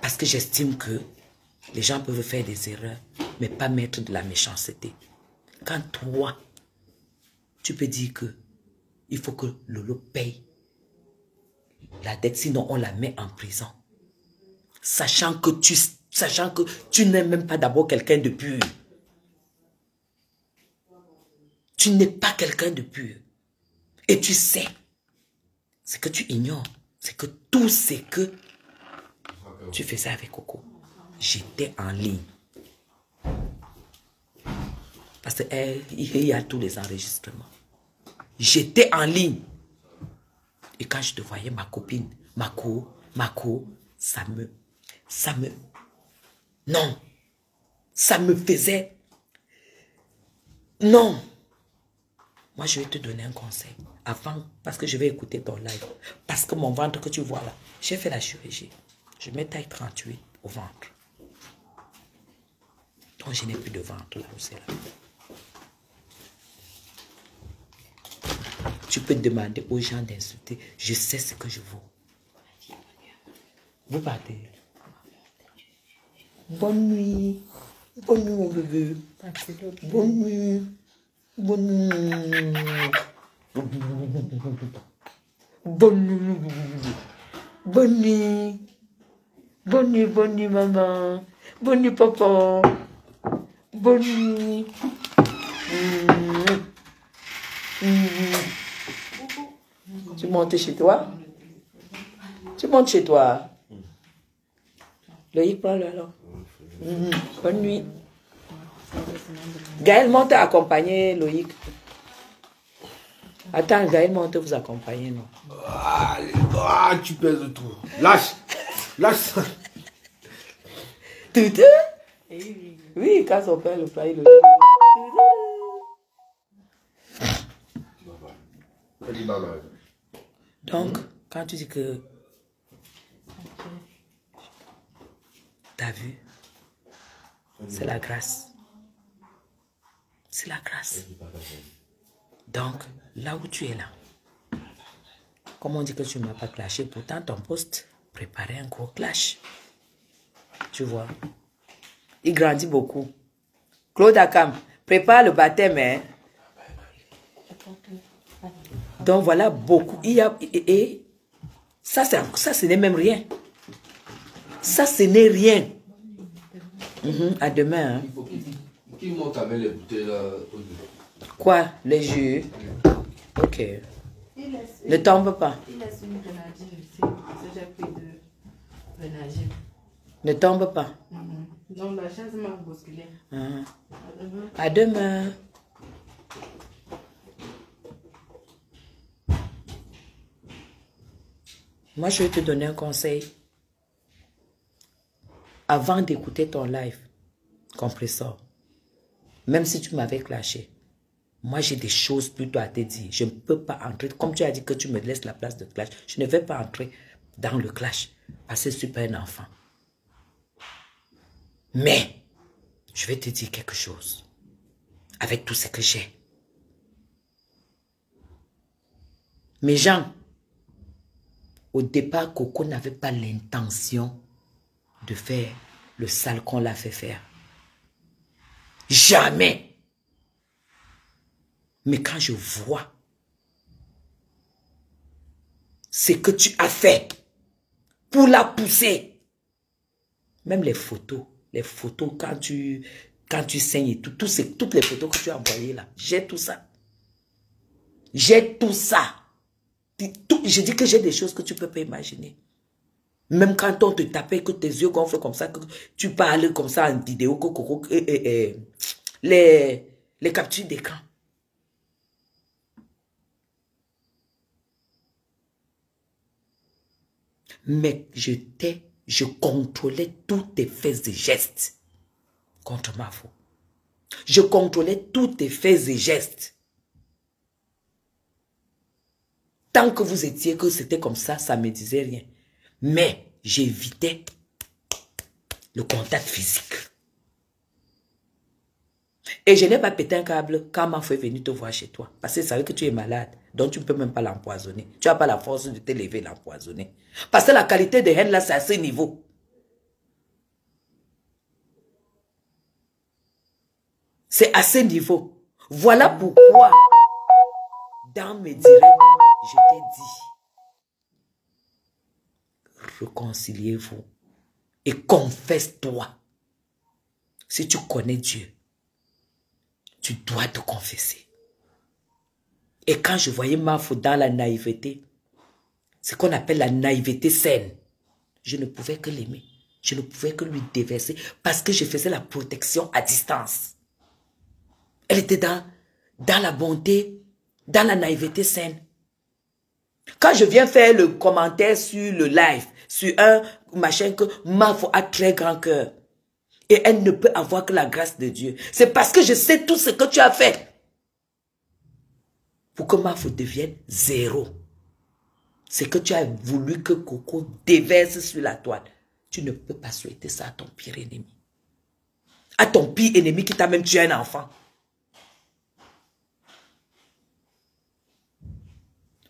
B: Parce que j'estime que les gens peuvent faire des erreurs, mais pas mettre de la méchanceté. Quand toi, tu peux dire que il faut que Lolo paye la dette, sinon on la met en prison. Sachant que tu n'es même pas d'abord quelqu'un de pur. Tu n'es pas quelqu'un de pur. Et tu sais, ce que tu ignores, c'est que tout ce que tu faisais avec Coco, j'étais en ligne. Parce qu'il y a tous les enregistrements. J'étais en ligne. Et quand je te voyais, ma copine, Mako, non, ça me faisait, non. Moi, je vais te donner un conseil. Avant, parce que je vais écouter ton live. Parce que mon ventre que tu vois là, j'ai fait la chirurgie. Je mets taille 38 au ventre. Donc, je n'ai plus de ventre là où c'est là. Tu peux demander aux gens d'insulter. Je sais ce que je vaux. Vous partez. Bonne nuit. Bonne nuit, mon bébé. Bonne nuit. Bonne nuit. Bonne nuit. Bonne nuit. Bonne nuit, maman. Bonne nuit, papa. Bonne nuit. Tu montes chez toi? Tu montes chez toi? Loïc, prends-le alors. Bonne nuit. Gaël, monte accompagner Loïc. Attends, Gaël, monte vous accompagner, non?
C: Ah, tu pèses tout. Lâche. Lâche ça.
B: Tout. Oui, quand son père le plat, il le dit. Donc, quand tu dis que t'as vu, c'est la grâce. C'est la grâce. Donc, là où tu es là, comme on dit que tu ne m'as pas clashé, pourtant ton poste préparait un gros clash. Tu vois, il grandit beaucoup. Claude Akam, prépare le baptême, hein. Donc voilà beaucoup. Il y a, et ça, ce n'est même rien. Ça, ce n'est rien. À demain. Hein.
C: Qui monte avec les bouteilles là?
B: Quoi? Les jus? Ok. Ne tombe pas.
D: Il laisse une grenadine ici. J'ai pris de grenadine.
B: Ne tombe pas.
D: Donc la chaise m'a bousculé.
B: À demain. Moi, je vais te donner un conseil. Avant d'écouter ton live, compresseur, même si tu m'avais clashé, moi, j'ai des choses plutôt à te dire. Je ne peux pas entrer. Comme tu as dit que tu me laisses la place de clash, je ne vais pas entrer dans le clash parce que je ne suis pas un enfant. Mais, je vais te dire quelque chose. Avec tout ce que j'ai. Mes gens, au départ, Coco n'avait pas l'intention de faire le sale qu'on l'a fait faire. Jamais. Mais quand je vois ce que tu as fait pour la pousser, même les photos quand tu saignes et tout, toutes les photos que tu as envoyées là, j'ai tout ça. J'ai tout ça. Je dis que j'ai des choses que tu ne peux pas imaginer. Même quand on te tapait, que tes yeux gonflent comme ça, que tu parles comme ça en vidéo, les captures d'écran. Mais je contrôlais tous tes faits et gestes. contre Mafo. Je contrôlais tous tes faits et gestes. Tant que vous étiez que c'était comme ça, ça ne me disait rien. Mais j'évitais le contact physique. Et je n'ai pas pété un câble quand Mafo est venu te voir chez toi. Parce qu'il savait que tu es malade. Donc tu ne peux même pas l'empoisonner. Tu n'as pas la force de te lever et l'empoisonner. Parce que la qualité de haine là, c'est à ce niveau. C'est à ce niveau. Voilà pourquoi, dans mes directs, je t'ai dit, réconciliez-vous et confesse-toi. Si tu connais Dieu, tu dois te confesser. Et quand je voyais Mafo dans la naïveté, ce qu'on appelle la naïveté saine, je ne pouvais que l'aimer. Je ne pouvais que lui déverser parce que je faisais la protection à distance. Elle était dans la bonté, dans la naïveté saine. Quand je viens faire le commentaire sur le live, sur un machin que Mafo a très grand cœur, et elle ne peut avoir que la grâce de Dieu, c'est parce que je sais tout ce que tu as fait pour que Mafo devienne zéro. C'est que tu as voulu que Coco déverse sur la toile. Tu ne peux pas souhaiter ça à ton pire ennemi. À ton pire ennemi qui t'a même tué un enfant.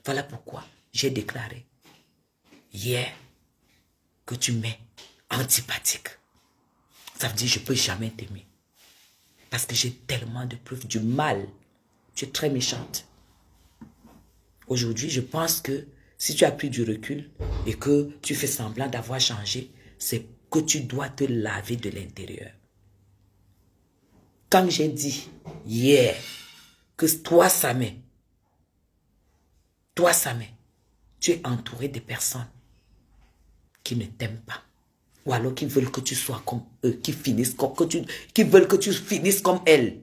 B: Voilà pourquoi j'ai déclaré hier que tu m'es antipathique. Ça veut dire que je ne peux jamais t'aimer. Parce que j'ai tellement de preuves du mal. Tu es très méchante. Aujourd'hui, je pense que si tu as pris du recul et que tu fais semblant d'avoir changé, c'est que tu dois te laver de l'intérieur. Quand j'ai dit hier que toi, Samé, tu es entouré de personnes qui ne t'aiment pas. Ou alors qui veulent que tu sois comme eux, qui veulent que tu finisses comme elles.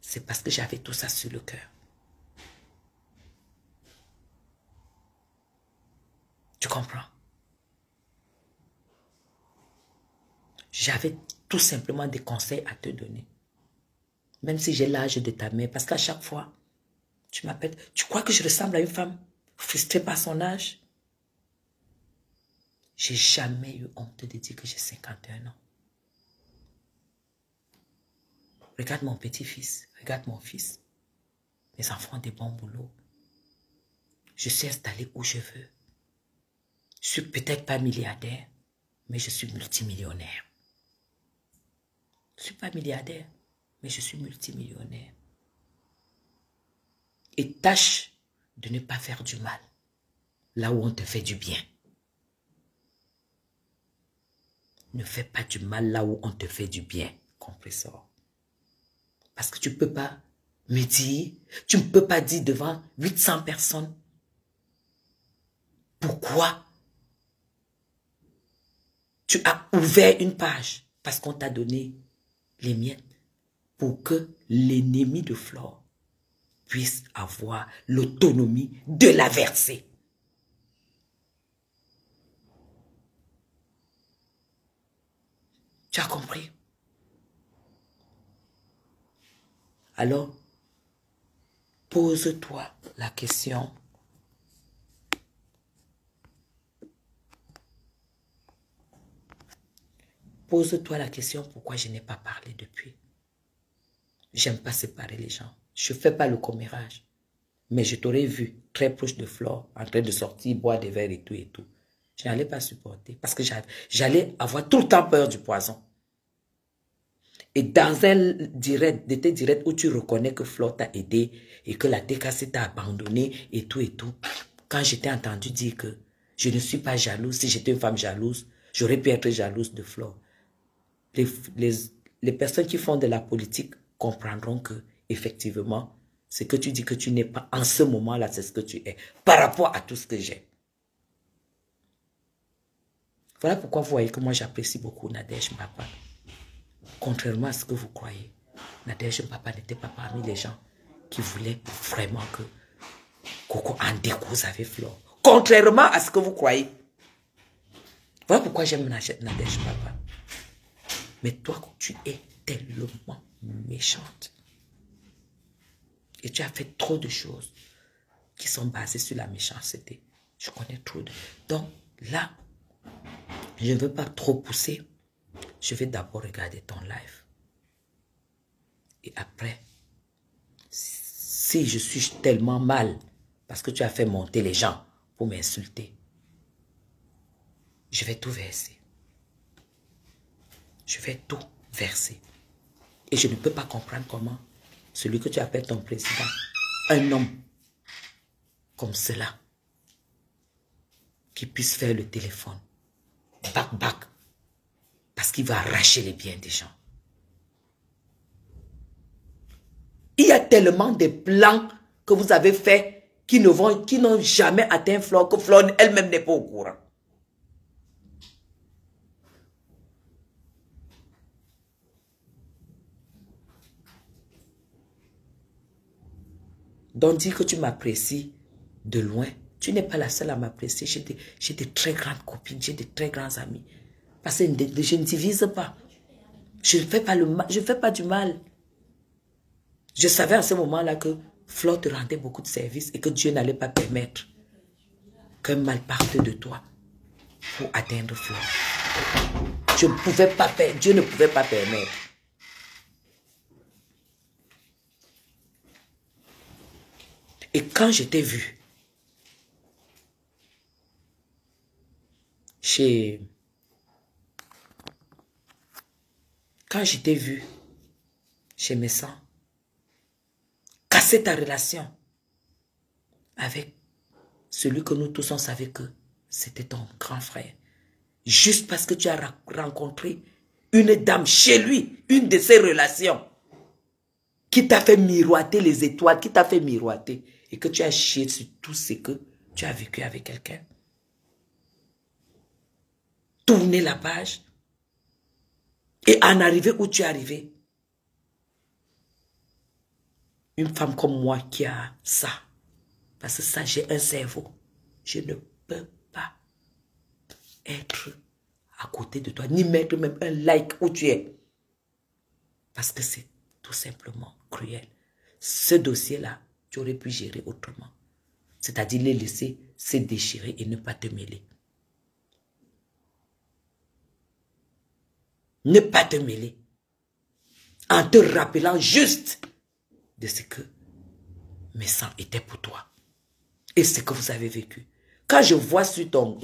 B: C'est parce que j'avais tout ça sur le cœur. Tu comprends? J'avais tout simplement des conseils à te donner. Même si j'ai l'âge de ta mère. Parce qu'à chaque fois, tu m'appelles. Tu crois que je ressemble à une femme frustrée par son âge? J'ai jamais eu honte de dire que j'ai 51 ans. Regarde mon petit-fils. Regarde mon fils. Mes enfants ont des bons boulots. Je suis installé où je veux. Je suis peut-être pas milliardaire, mais je suis multimillionnaire. Je ne suis pas milliardaire, mais je suis multimillionnaire. Et tâche de ne pas faire du mal, là où on te fait du bien. Ne fais pas du mal là où on te fait du bien, compresseur. Parce que tu ne peux pas me dire, tu ne peux pas dire devant 800 personnes, pourquoi tu as ouvert une page parce qu'on t'a donné les miettes pour que l'ennemi de Flore puisse avoir l'autonomie de la verser. Tu as compris? Alors, pose-toi la question. Pose-toi la question pourquoi je n'ai pas parlé depuis. J'aime pas séparer les gens. Je ne fais pas le commérage. Mais je t'aurais vu très proche de Flore, en train de sortir, boire des verres et tout et tout. Je n'allais pas supporter parce que j'allais avoir tout le temps peur du poison. Et dans un direct, de tes directs où tu reconnais que Flore t'a aidé et que la DKC t'a abandonné et tout, quand je t'ai entendu dire que je ne suis pas jalouse, si j'étais une femme jalouse, j'aurais pu être jalouse de Flore. Les personnes qui font de la politique comprendront que, effectivement, ce que tu dis que tu n'es pas en ce moment-là, c'est ce que tu es, par rapport à tout ce que j'ai. Voilà pourquoi vous voyez que moi j'apprécie beaucoup Nadège Mbapa. Contrairement à ce que vous croyez, Nadège Mbapa n'était pas parmi les gens qui voulaient vraiment que Coco en découse avec Flore. Contrairement à ce que vous croyez. Voilà pourquoi j'aime Nadège Mbapa. Mais toi, tu es tellement méchante. Et tu as fait trop de choses qui sont basées sur la méchanceté. Je connais trop de... Donc, là, je ne veux pas trop pousser. Je vais d'abord regarder ton live. Et après, si je suis tellement mal, parce que tu as fait monter les gens pour m'insulter, je vais tout verser. Je vais tout verser. Et je ne peux pas comprendre comment celui que tu appelles ton président, un homme comme cela, qui puisse faire le téléphone, bac, bac, parce qu'il va arracher les biens des gens. Il y a tellement de plans que vous avez faits qui n'ont jamais atteint Flore, que Flore elle-même n'est pas au courant. Donc dis que tu m'apprécies de loin. Tu n'es pas la seule à m'apprécier. J'ai de très grandes copines, j'ai de très grands amis. Parce que je ne divise pas. Je ne fais pas le mal, je ne fais pas du mal. Je savais à ce moment-là que Flore te rendait beaucoup de services et que Dieu n'allait pas permettre qu'un mal parte de toi pour atteindre Flore. Je ne pouvais pas faire, Dieu ne pouvait pas permettre. Et quand je t'ai vu quand je t'ai vu chez Messan, casser ta relation avec celui que nous tous on savait que c'était ton grand frère, juste parce que tu as rencontré une dame chez lui, une de ses relations, qui t'a fait miroiter les étoiles, qui t'a fait miroiter, et que tu as chié sur tout ce que tu as vécu avec quelqu'un. Tourner la page et en arriver où tu es arrivé. Une femme comme moi qui a ça, parce que ça, j'ai un cerveau. Je ne peux pas être à côté de toi, ni mettre même un like où tu es. Parce que c'est tout simplement cruel. Ce dossier-là, tu aurais pu gérer autrement. C'est-à-dire les laisser se déchirer et ne pas te mêler. Ne pas te mêler. En te rappelant juste de ce que mes sangs étaient pour toi. Et ce que vous avez vécu. Quand je vois sur ton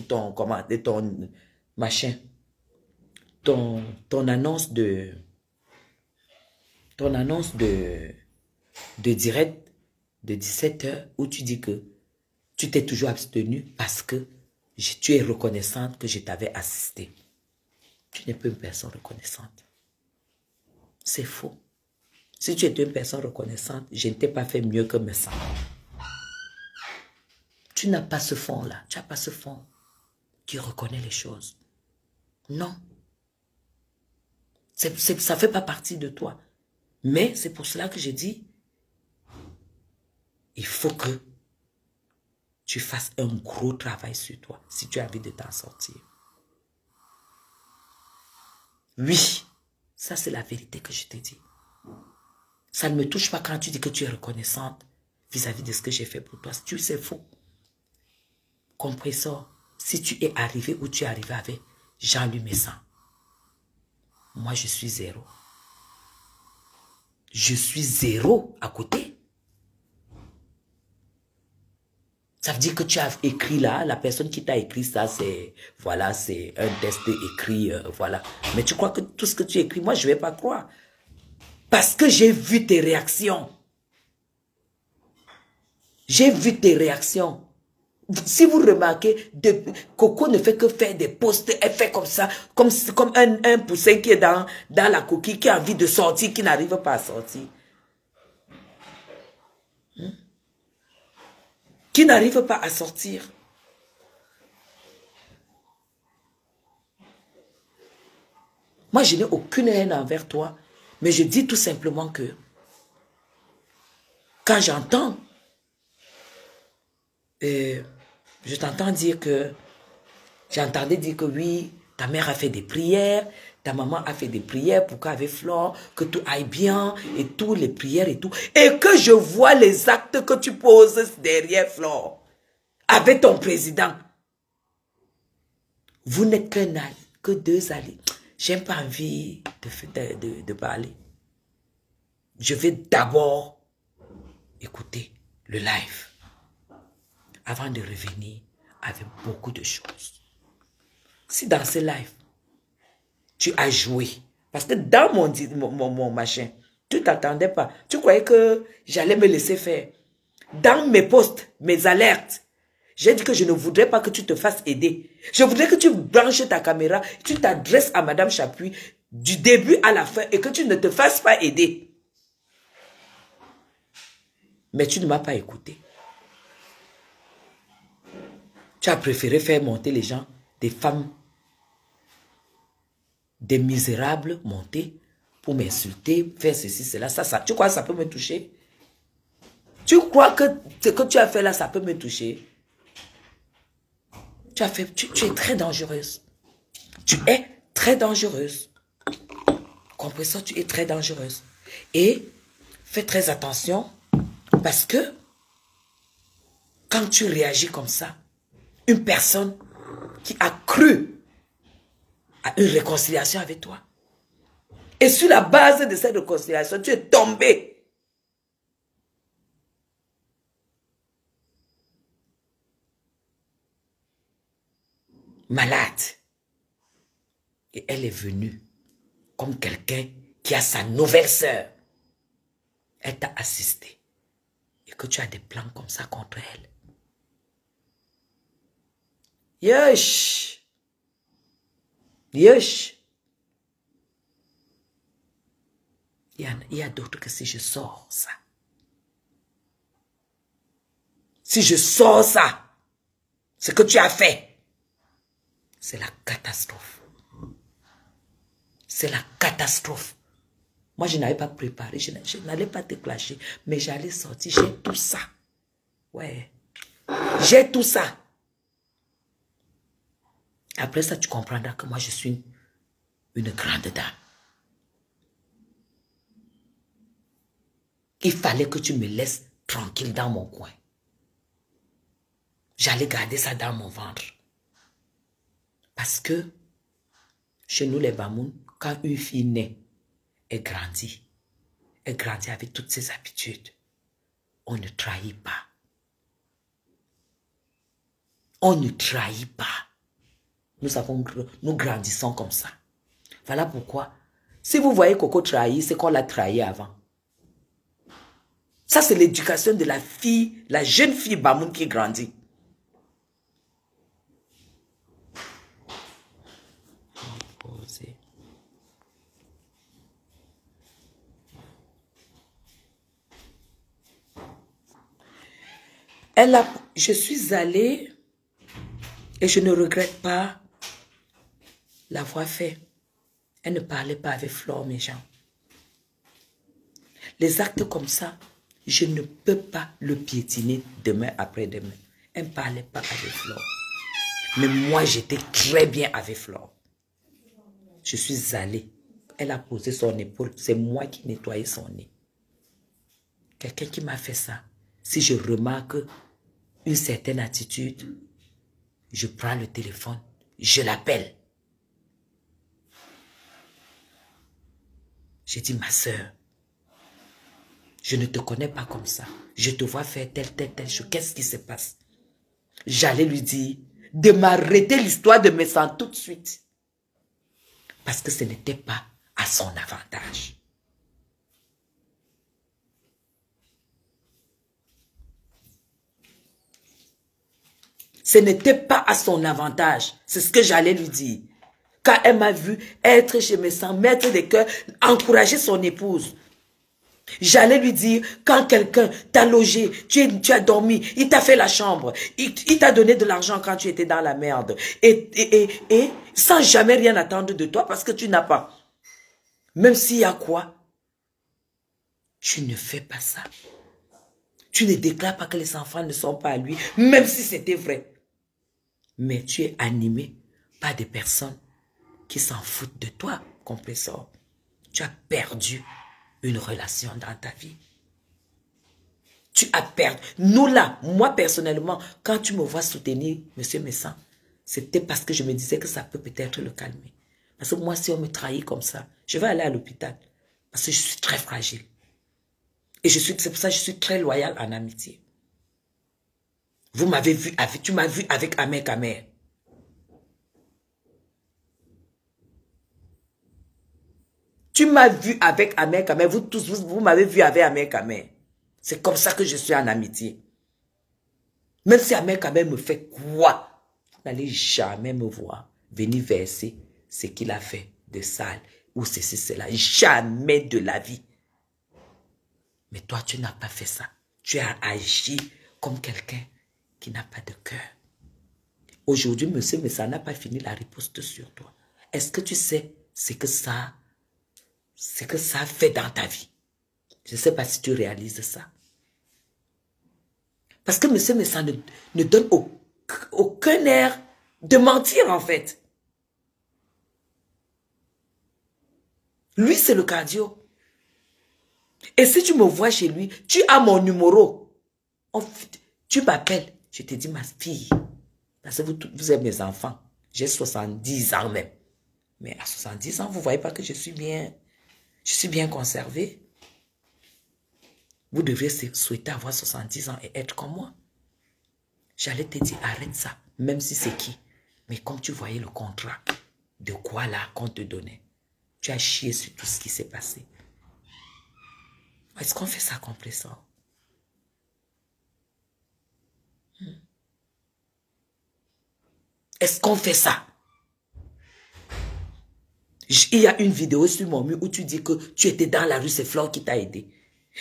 B: machin, ton annonce de direct de 17h où tu dis que tu t'es toujours abstenu parce que tu es reconnaissante que je t'avais assisté. Tu n'es pas une personne reconnaissante. C'est faux. Si tu étais une personne reconnaissante, je ne t'ai pas fait mieux que mes sangs. Tu n'as pas ce fond-là. Tu n'as pas ce fond qui reconnaît les choses. Non. Ça ne fait pas partie de toi. Mais c'est pour cela que je dis, il faut que tu fasses un gros travail sur toi si tu as envie de t'en sortir. Oui, ça c'est la vérité que je te dis. Ça ne me touche pas quand tu dis que tu es reconnaissante vis-à-vis de ce que j'ai fait pour toi. Tu sais, c'est faux. Compresseur, si tu es arrivé où tu es arrivé avec Jean-Louis Messan, moi je suis zéro. Je suis zéro à côté. Ça veut dire que tu as écrit là, la personne qui t'a écrit ça, c'est, voilà, c'est un test écrit, voilà. Mais tu crois que tout ce que tu écris, moi je ne vais pas croire. Parce que j'ai vu tes réactions. J'ai vu tes réactions. Si vous remarquez, Coco ne fait que faire des posts, elle fait comme ça, comme un poussin qui est dans la coquille, qui a envie de sortir, qui n'arrive pas à sortir. Qui n'arrive pas à sortir. Moi, je n'ai aucune haine envers toi, mais je dis tout simplement que quand j'entends, je t'entends dire que, j'entendais dire que oui, ta mère a fait des prières, ta maman a fait des prières pour qu'avec Flore, que tout aille bien, et toutes les prières et tout. Et que je vois les actes que tu poses derrière Flore, avec ton président. Vous n'êtes que deux alliés. J'aime pas envie de parler. Je vais d'abord écouter le live avant de revenir avec beaucoup de choses. Si dans ce live, tu as joué, parce que dans mon machin, tu t'attendais pas. Tu croyais que j'allais me laisser faire. Dans mes posts, mes alertes, j'ai dit que je ne voudrais pas que tu te fasses aider. Je voudrais que tu branches ta caméra, tu t'adresses à Madame Chapuis du début à la fin et que tu ne te fasses pas aider. Mais tu ne m'as pas écouté. Tu as préféré faire monter les gens, des femmes, des misérables monter pour m'insulter, faire ceci, cela. Ça, tu crois que ça peut me toucher? Tu crois que ce que tu as fait là, ça peut me toucher? Tu es très dangereuse. Tu es très dangereuse. Comprenez ça, tu es très dangereuse. Et fais très attention parce que quand tu réagis comme ça, une personne qui a cru à une réconciliation avec toi, et sur la base de cette réconciliation, tu es tombé. Malade. Et elle est venue comme quelqu'un qui a sa nouvelle sœur. Elle t'a assisté. Et que tu as des plans comme ça contre elle. Yosh. Yosh. Il y a d'autres que si je sors ça. Si je sors ça, ce que tu as fait, c'est la catastrophe. C'est la catastrophe. Moi, je n'avais pas préparé, je n'allais pas te clasher, mais j'allais sortir, j'ai tout ça. Ouais. J'ai tout ça. Après ça, tu comprendras que moi, je suis une grande dame. Il fallait que tu me laisses tranquille dans mon coin. J'allais garder ça dans mon ventre. Parce que, chez nous les Bamoun, quand une fille naît, elle grandit avec toutes ses habitudes. On ne trahit pas. On ne trahit pas. Nous grandissons comme ça. Voilà pourquoi, si vous voyez Coco trahir, c'est qu'on l'a trahi avant. Ça, c'est l'éducation de la fille, la jeune fille Bamoun qui grandit. Je suis allée et je ne regrette pas l'avoir fait. Elle ne parlait pas avec Flore, mes gens. Les actes comme ça, je ne peux pas le piétiner demain après-demain. Elle ne parlait pas avec Flore. Mais moi, j'étais très bien avec Flore. Je suis allée. Elle a posé son épaule. C'est moi qui nettoyais son nez. Quelqu'un qui m'a fait ça. Si je remarque une certaine attitude, je prends le téléphone, je l'appelle. J'ai dit, ma soeur, je ne te connais pas comme ça. Je te vois faire telle chose. Qu'est-ce qui se passe? J'allais lui dire de m'arrêter l'histoire de mes sangs tout de suite. Parce que ce n'était pas à son avantage. Ce n'était pas à son avantage. C'est ce que j'allais lui dire. Quand elle m'a vu être chez mes sangs, mettre des cœurs, encourager son épouse. J'allais lui dire, quand quelqu'un t'a logé, tu as dormi, il t'a fait la chambre, il t'a donné de l'argent quand tu étais dans la merde. Et sans jamais rien attendre de toi parce que tu n'as pas. Même s'il y a quoi, tu ne fais pas ça. Tu ne déclares pas que les enfants ne sont pas à lui, même si c'était vrai. Mais tu es animé par des personnes qui s'en foutent de toi. compresseur. Tu as perdu une relation dans ta vie. Tu as perdu. Nous là, moi personnellement, quand tu me vois soutenir M. Messan, c'était parce que je me disais que ça peut peut-être le calmer. Parce que moi, si on me trahit comme ça, je vais aller à l'hôpital. Parce que je suis très fragile. Et c'est pour ça que je suis très loyale en amitié. Vous m'avez vu, tu m'as vu avec Ahmed Kamer. Tu m'as vu avec Ahmed Kamer. Vous tous, vous m'avez vu avec Ahmed Kamer. C'est comme ça que je suis en amitié. Même si Ahmed Kamer me fait quoi, vous n'allez jamais me voir venir verser ce qu'il a fait de sale ou ceci, cela. Jamais de la vie. Mais toi, tu n'as pas fait ça. Tu as agi comme quelqu'un qui n'a pas de cœur. Aujourd'hui, monsieur, mais ça n'a pas fini la riposte sur toi. Est-ce que tu sais ce que ça fait dans ta vie? Je ne sais pas si tu réalises ça. Parce que monsieur Messan ne donne aucun air de mentir, en fait. Lui, c'est le cardio. Et si tu me vois chez lui, tu as mon numéro. Tu m'appelles. Je te dis, ma fille, parce que vous êtes mes enfants. J'ai 70 ans même. Mais à 70 ans, vous ne voyez pas que je suis bien conservée. Vous devriez souhaiter avoir 70 ans et être comme moi. J'allais te dire, arrête ça, même si c'est qui. Mais comme tu voyais le contrat, de quoi là qu'on te donnait, tu as chié sur tout ce qui s'est passé. Est-ce qu'on fait ça compresseur? Est-ce qu'on fait ça? Il y a une vidéo sur mon mur où tu dis que tu étais dans la rue, c'est Flore qui t'a aidé.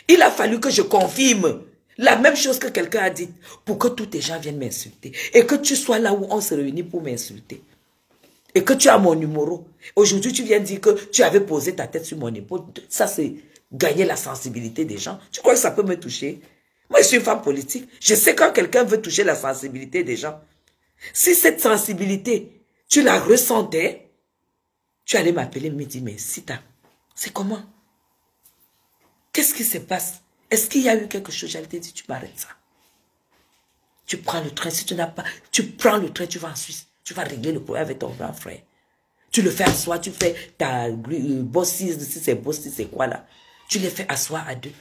B: Il a fallu que je confirme la même chose que quelqu'un a dit pour que tous tes gens viennent m'insulter. Et que tu sois là où on se réunit pour m'insulter. Et que tu as mon numéro. Aujourd'hui, tu viens dire que tu avais posé ta tête sur mon épaule. Ça, c'est gagner la sensibilité des gens. Tu crois que ça peut me toucher? Moi, je suis une femme politique. Je sais quand quelqu'un veut toucher la sensibilité des gens. Si cette sensibilité, tu la ressentais, tu allais m'appeler et me dire, mais Sita, c'est comment? Qu'est-ce qui se passe? Est-ce qu'il y a eu quelque chose? J'allais te dire, tu m'arrêtes ça. Tu prends le train, si tu n'as pas, tu prends le train, tu vas en Suisse. Tu vas régler le problème avec ton grand frère. Tu le fais asseoir, tu fais ta bossie, si c'est bossie, c'est quoi là? Tu les fais asseoir à deux.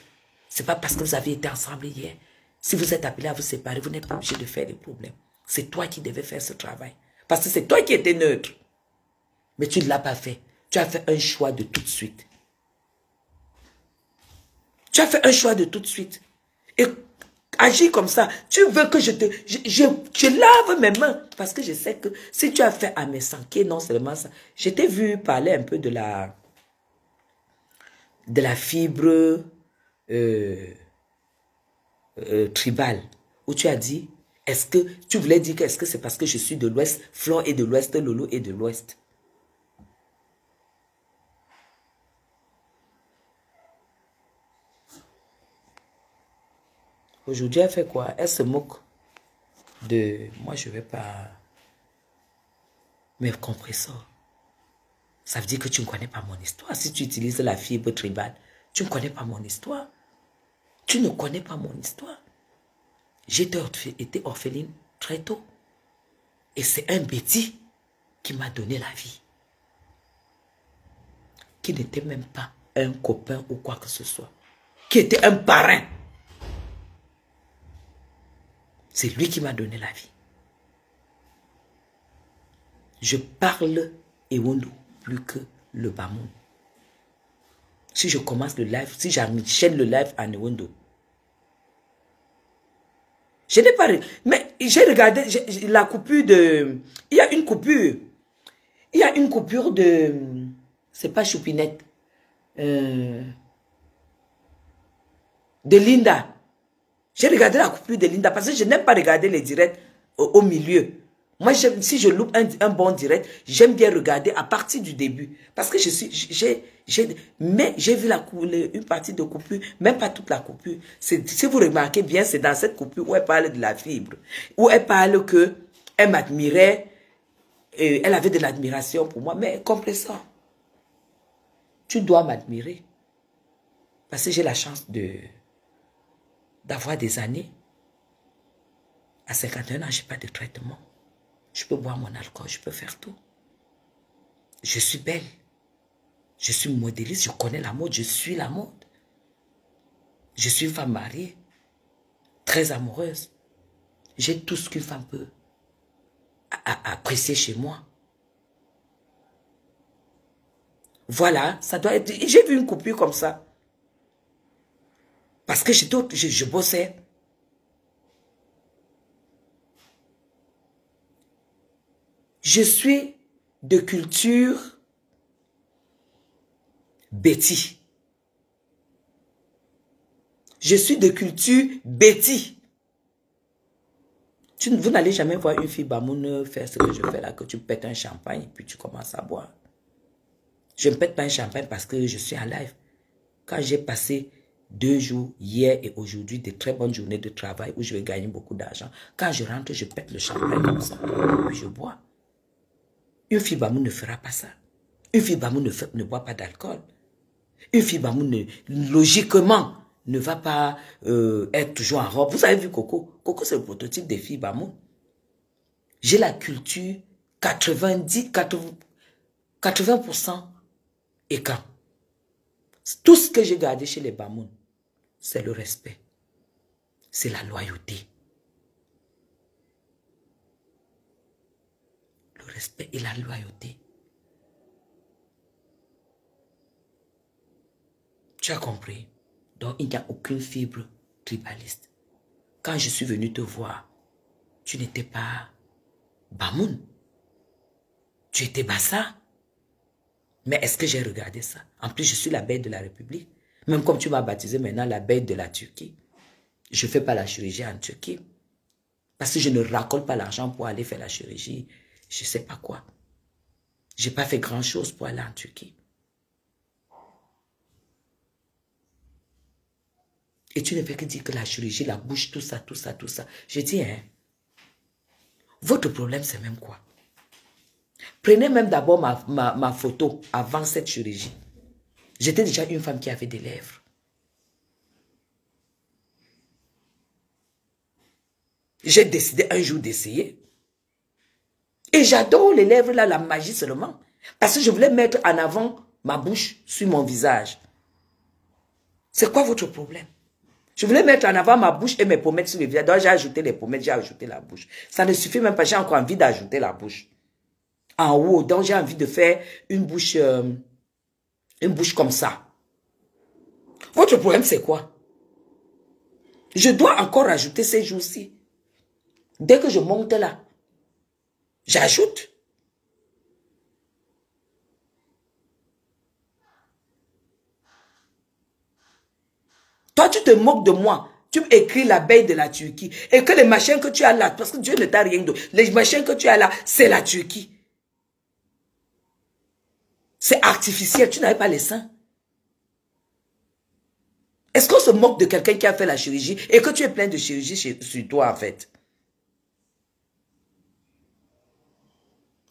B: C'est pas parce que vous avez été ensemble hier. Si vous êtes appelés à vous séparer, vous n'êtes pas obligé de faire des problèmes. C'est toi qui devais faire ce travail. Parce que c'est toi qui étais neutre. Mais tu ne l'as pas fait. Tu as fait un choix de tout de suite. Tu as fait un choix de tout de suite. Et agis comme ça. Tu veux que je lave mes mains. Parce que je sais que si tu as fait à mes sanké, non seulement ça. Je t'ai vu parler un peu de la fibre tribale. Où tu as dit, est-ce que tu voulais dire que est-ce que c'est parce que je suis de l'Ouest, Flore est de l'Ouest, Lolo est de l'Ouest. Aujourd'hui, elle fait quoi? Elle se moque de... Moi, je ne vais pas... Mais compresseur. Ça veut dire que tu ne connais pas mon histoire. Si tu utilises la fibre tribale, tu ne connais pas mon histoire. Tu ne connais pas mon histoire. J'ai été orpheline très tôt. Et c'est un bêtis qui m'a donné la vie. Qui n'était même pas un copain ou quoi que ce soit. Qui était un parrain. C'est lui qui m'a donné la vie. Je parle Ewondo plus que le Bamoun. Si je commence le live, si j'enchaîne le live en Ewondo, je n'ai pas... Mais j'ai regardé la coupure de... Il y a une coupure. Il y a une coupure de... C'est pas Choupinette. De Linda. J'ai regardé la coupure de Linda parce que je n'aime pas regarder les directs au milieu. Moi, si je loupe un bon direct, j'aime bien regarder à partir du début. Parce que mais j'ai vu une partie de coupure, même pas toute la coupure. Si vous remarquez bien, c'est dans cette coupure où elle parle de la fibre. Où elle parle qu'elle m'admirait, elle avait de l'admiration pour moi. Mais compresseur. tu dois m'admirer. Parce que j'ai la chance d'avoir des années. À 51 ans, je n'ai pas de traitement. Je peux boire mon alcool, je peux faire tout. Je suis belle. Je suis modéliste, je connais la mode, je suis la mode. Je suis une femme mariée, très amoureuse. J'ai tout ce qu'une femme peut apprécier chez moi. Voilà, ça doit être... J'ai vu une coupure comme ça. Parce que je bossais. Je suis de culture Betty. Je suis de culture Betty. Vous n'allez jamais voir une fille Bamoun faire ce que je fais là, que tu pètes un champagne et puis tu commences à boire. Je ne pète pas un champagne parce que je suis en live. Quand j'ai passé 2 jours, hier et aujourd'hui, de très bonnes journées de travail où je vais gagner beaucoup d'argent, quand je rentre, je pète le champagne comme ça, et puis je bois. Une fille Bamoun ne fera pas ça. Une fille Bamoun ne boit pas d'alcool. Une fille Bamoun, logiquement, ne va pas être toujours en robe. Vous avez vu Coco? Coco, c'est le prototype des filles Bamoun. J'ai la culture 80% et quand tout ce que j'ai gardé chez les Bamoun, c'est le respect. C'est la loyauté. Le respect et la loyauté. Tu as compris? Donc, il n'y a aucune fibre tribaliste. Quand je suis venu te voir, tu n'étais pas Bamoun. Tu étais Bassa. Mais est-ce que j'ai regardé ça? En plus, je suis la bête de la République. Même comme tu m'as baptisé maintenant la bête de la Turquie. Je ne fais pas la chirurgie en Turquie. Parce que je ne racole pas l'argent pour aller faire la chirurgie. Je ne sais pas quoi. Je n'ai pas fait grand-chose pour aller en Turquie. Et tu ne fais que dire que la chirurgie, la bouche, tout ça, tout ça, tout ça. Je dis, hein, votre problème, c'est même quoi? Prenez même d'abord ma photo avant cette chirurgie. J'étais déjà une femme qui avait des lèvres. J'ai décidé un jour d'essayer. Et j'adore les lèvres, là, la magie seulement. Parce que je voulais mettre en avant ma bouche sur mon visage. C'est quoi votre problème? Je voulais mettre en avant ma bouche et mes pommettes sur le visage. Donc j'ai ajouté les pommettes, j'ai ajouté la bouche. Ça ne suffit même pas, j'ai encore envie d'ajouter la bouche. En haut, donc j'ai envie de faire une bouche comme ça. Votre problème, c'est quoi? Je dois encore ajouter ces jours-ci. Dès que je monte là, j'ajoute. Toi, tu te moques de moi. Tu écris l'abeille de la Turquie. Et que les machins que tu as là, parce que Dieu ne t'a rien donné, les machins que tu as là, c'est la Turquie. C'est artificiel, tu n'avais pas les seins. Est-ce qu'on se moque de quelqu'un qui a fait la chirurgie et que tu es plein de chirurgie sur toi en fait?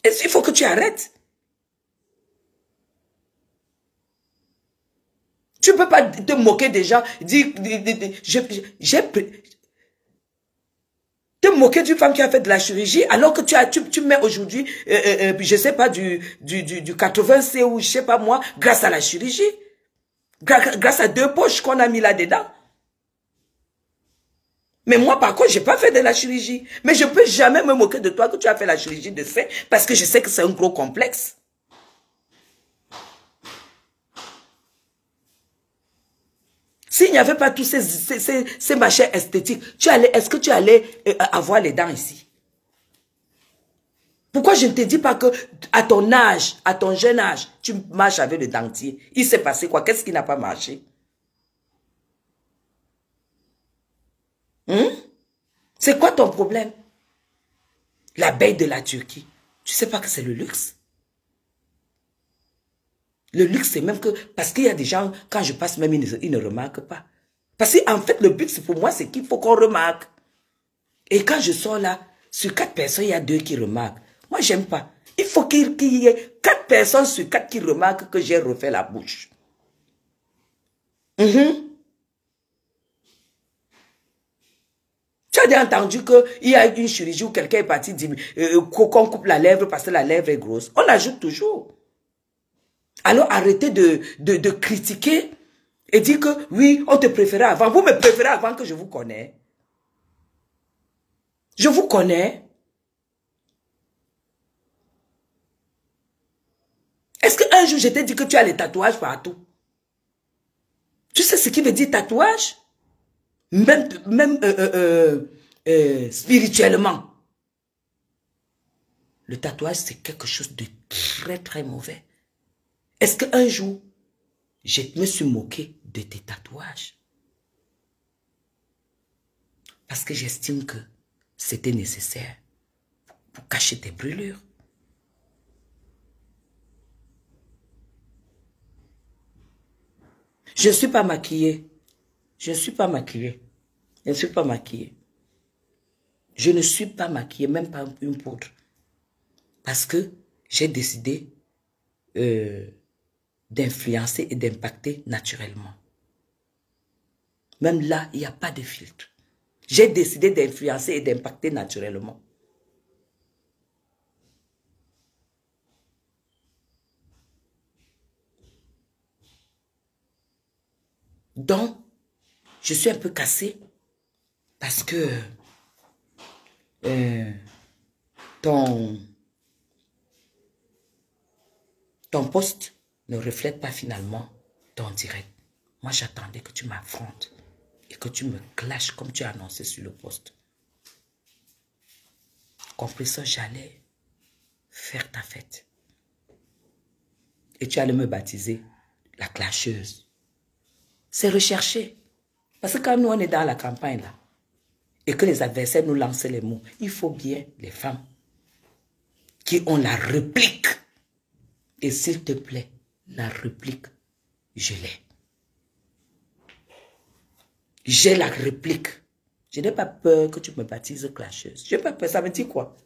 B: Il faut que tu arrêtes. Tu ne peux pas te moquer des gens, dire, te moquer d'une femme qui a fait de la chirurgie alors que tu mets aujourd'hui, je ne sais pas, du 80C ou je ne sais pas moi, grâce à la chirurgie. Grâce à 2 poches qu'on a mis là-dedans. Mais moi, par contre, je n'ai pas fait de la chirurgie. Mais je ne peux jamais me moquer de toi que tu as fait la chirurgie de sein parce que je sais que c'est un gros complexe. S'il n'y avait pas tous ces machins esthétiques, est-ce que tu allais avoir les dents ici? Pourquoi je ne te dis pas que à ton âge, à ton jeune âge, tu marches avec le dentier? Il s'est passé quoi? Qu'est-ce qui n'a pas marché? C'est quoi ton problème? L'abeille de la Turquie. Tu sais pas que c'est le luxe? Le luxe, c'est même que... Parce qu'il y a des gens, quand je passe même, ils ne remarquent pas. Parce qu'en fait, le but, pour moi, c'est qu'il faut qu'on remarque. Et quand je sors là, sur 4 personnes, il y a 2 qui remarquent. Moi, j'aime pas. Il faut qu'il y ait 4 personnes sur 4 qui remarquent que j'ai refait la bouche. Tu as déjà entendu qu'il y a une chirurgie où quelqu'un est parti dire qu'on coupe la lèvre parce que la lèvre est grosse. On l'ajoute toujours. Alors arrêtez de critiquer et dire que oui, on te préférait avant. Vous me préférez avant que je vous connais. Je vous connais. Est-ce qu'un jour je t'ai dit que tu as les tatouages partout? Tu sais ce qui veut dire tatouage? Même spirituellement. Le tatouage, c'est quelque chose de très, très mauvais. Est-ce qu'un jour, je me suis moqué de tes tatouages? Parce que j'estime que c'était nécessaire pour cacher tes brûlures. Je ne suis pas maquillée. Je ne suis pas maquillée. Je ne suis pas maquillée. Je ne suis pas maquillée, même pas une poudre. Parce que j'ai décidé d'influencer et d'impacter naturellement. Même là, il n'y a pas de filtre. J'ai décidé d'influencer et d'impacter naturellement. Donc, je suis un peu cassée parce que ton poste ne reflète pas finalement ton direct. Moi, j'attendais que tu m'affrontes et que tu me clashes comme tu as annoncé sur le poste. Compris ça, j'allais faire ta fête. Et tu allais me baptiser la clasheuse. C'est recherché. Parce que quand nous, on est dans la campagne, là, et que les adversaires nous lancent les mots, il faut bien les femmes qui ont la réplique. Et s'il te plaît, la réplique, je l'ai. J'ai la réplique. Je n'ai pas peur que tu me baptises clasheuse. Je n'ai pas peur. Ça me dit quoi?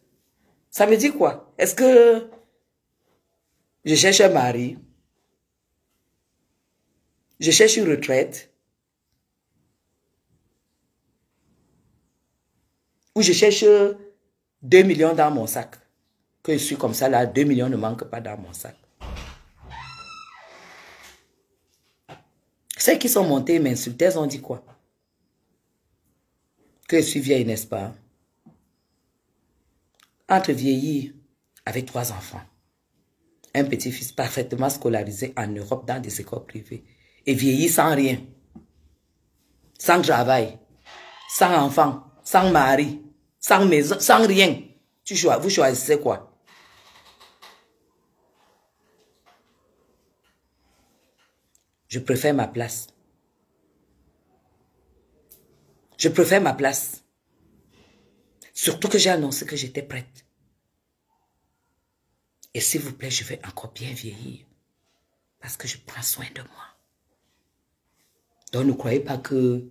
B: Ça me dit quoi? Est-ce que je cherche un mari? Je cherche une retraite? Ou je cherche 2 millions dans mon sac? Que je suis comme ça là, 2 millions ne manquent pas dans mon sac. Ceux qui sont montés et m'insultaient, elles ont dit quoi? Que je suis vieille, n'est-ce pas? Entre vieillir avec 3 enfants, un petit-fils parfaitement scolarisé en Europe dans des écoles privées, et vieillir sans rien, sans travail, sans enfant, sans mari, sans maison, sans rien. Vous choisissez quoi? Je préfère ma place. Je préfère ma place. Surtout que j'ai annoncé que j'étais prête. Et s'il vous plaît, je vais encore bien vieillir. Parce que je prends soin de moi. Donc ne croyez pas que...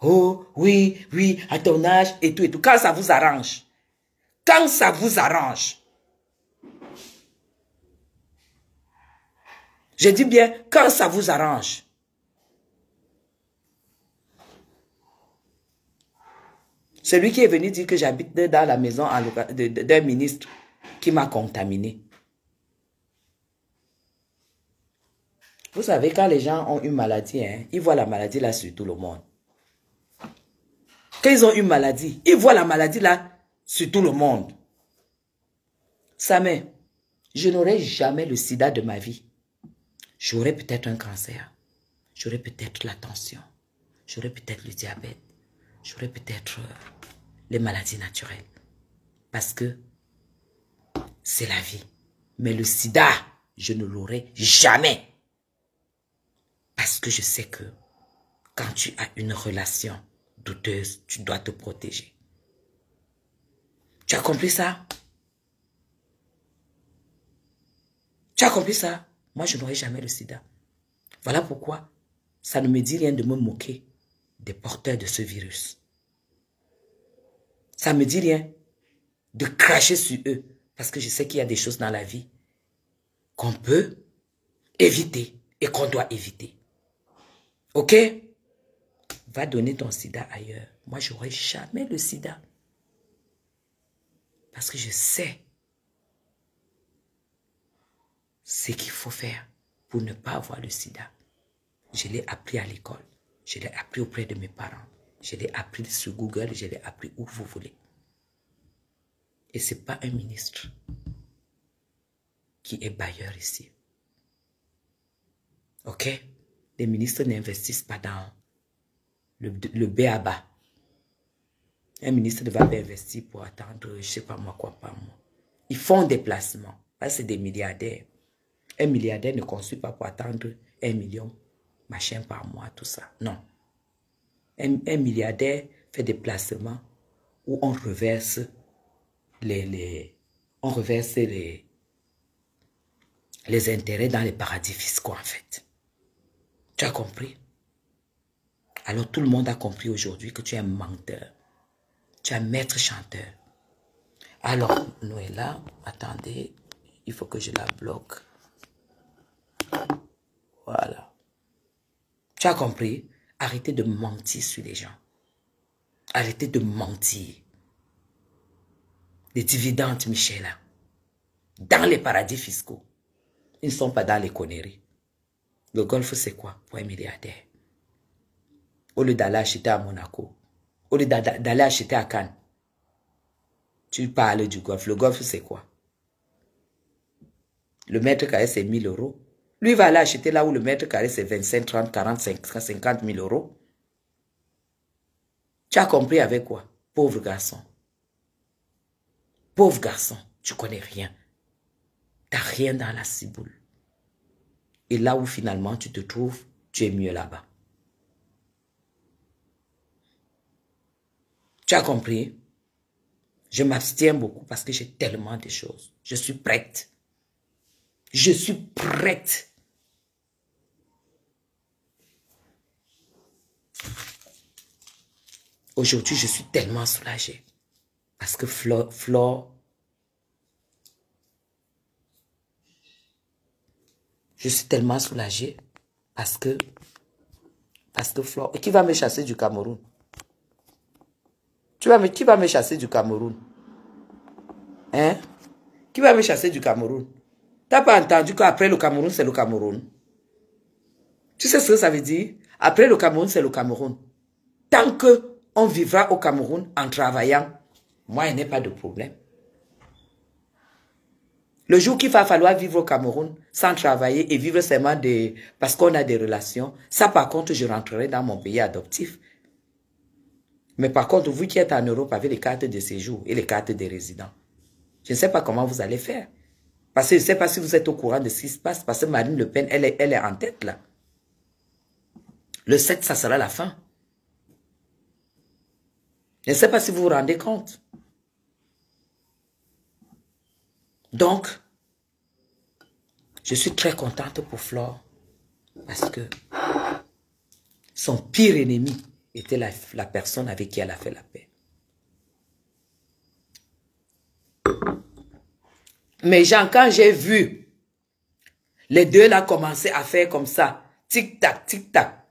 B: Oh, oui, oui, à ton âge, et tout, et tout. Quand ça vous arrange. Quand ça vous arrange. Je dis bien, quand ça vous arrange. Celui qui est venu dire que j'habite dans la maison d'un ministre qui m'a contaminé. Vous savez, quand les gens ont une maladie, hein, ils voient la maladie là sur tout le monde. Quand ils ont une maladie, ils voient la maladie là sur tout le monde. Samé, je n'aurai jamais le sida de ma vie. J'aurai peut-être un cancer. J'aurai peut-être la tension. J'aurai peut-être le diabète. J'aurai peut-être les maladies naturelles. Parce que c'est la vie. Mais le sida, je ne l'aurai jamais. Parce que je sais que quand tu as une relation douteuse, tu dois te protéger. Tu as compris ça? Tu as compris ça? Moi, je n'aurai jamais le sida. Voilà pourquoi ça ne me dit rien de me moquer des porteurs de ce virus. Ça ne me dit rien de cracher sur eux. Parce que je sais qu'il y a des choses dans la vie qu'on peut éviter et qu'on doit éviter. Ok? Va donner ton sida ailleurs. Moi, je n'aurai jamais le sida. Parce que je sais ce qu'il faut faire pour ne pas avoir le sida. Je l'ai appris à l'école. Je l'ai appris auprès de mes parents. Je l'ai appris sur Google. Je l'ai appris où vous voulez. Et ce n'est pas un ministre qui est bailleur ici. Ok? Les ministres n'investissent pas dans le B.A.B.A. Un ministre ne va pas investir pour attendre, je ne sais pas moi quoi, pas moi. Ils font des placements. Là, c'est des milliardaires. Un milliardaire ne construit pas pour attendre 1 million, machin par mois, tout ça. Non. Un milliardaire fait des placements où on reverse les intérêts dans les paradis fiscaux, en fait. Tu as compris? Alors, tout le monde a compris aujourd'hui que tu es un menteur. Tu es un maître chanteur. Alors, Noëlla, attendez, il faut que je la bloque. Voilà. Tu as compris? Arrêtez de mentir sur les gens. Arrêtez de mentir. Les dividendes, Michela, dans les paradis fiscaux, ils ne sont pas dans les conneries. Le golf, c'est quoi pour un milliardaire? Au lieu d'aller acheter à Monaco, au lieu d'aller acheter à Cannes, tu parles du golf. Le golf, c'est quoi? Le mètre carré, c'est 1 000 euros. Lui va aller acheter là où le mètre carré, c'est 25, 30, 40, 50 000 euros. Tu as compris avec quoi? Pauvre garçon. Pauvre garçon, tu connais rien. Tu n'as rien dans la ciboule. Et là où finalement tu te trouves, tu es mieux là-bas. Tu as compris? Je m'abstiens beaucoup parce que j'ai tellement de choses. Je suis prête. Je suis prête. Aujourd'hui, je suis tellement soulagée. Parce que Flore, je suis tellement soulagée parce que Flore, et qui va me chasser du Cameroun? Qui va me chasser du Cameroun? Hein? Qui va me chasser du Cameroun? T'as pas entendu qu'après le Cameroun, c'est le Cameroun? Tu sais ce que ça veut dire? Après le Cameroun, c'est le Cameroun. Tant qu'on vivra au Cameroun en travaillant, moi, il n'y a pas de problème. Le jour qu'il va falloir vivre au Cameroun sans travailler et vivre seulement parce qu'on a des relations, ça par contre, je rentrerai dans mon pays adoptif. Mais par contre, vous qui êtes en Europe avec les cartes de séjour et les cartes de résidents, je ne sais pas comment vous allez faire. Parce que je ne sais pas si vous êtes au courant de ce qui se passe, parce que Marine Le Pen, elle est en tête là. Le 7, ça sera la fin. Je ne sais pas si vous vous rendez compte. Donc, je suis très contente pour Flore parce que son pire ennemi était la personne avec qui elle a fait la paix. Mais Jean, quand j'ai vu les deux là commencer à faire comme ça, tic-tac, tic-tac,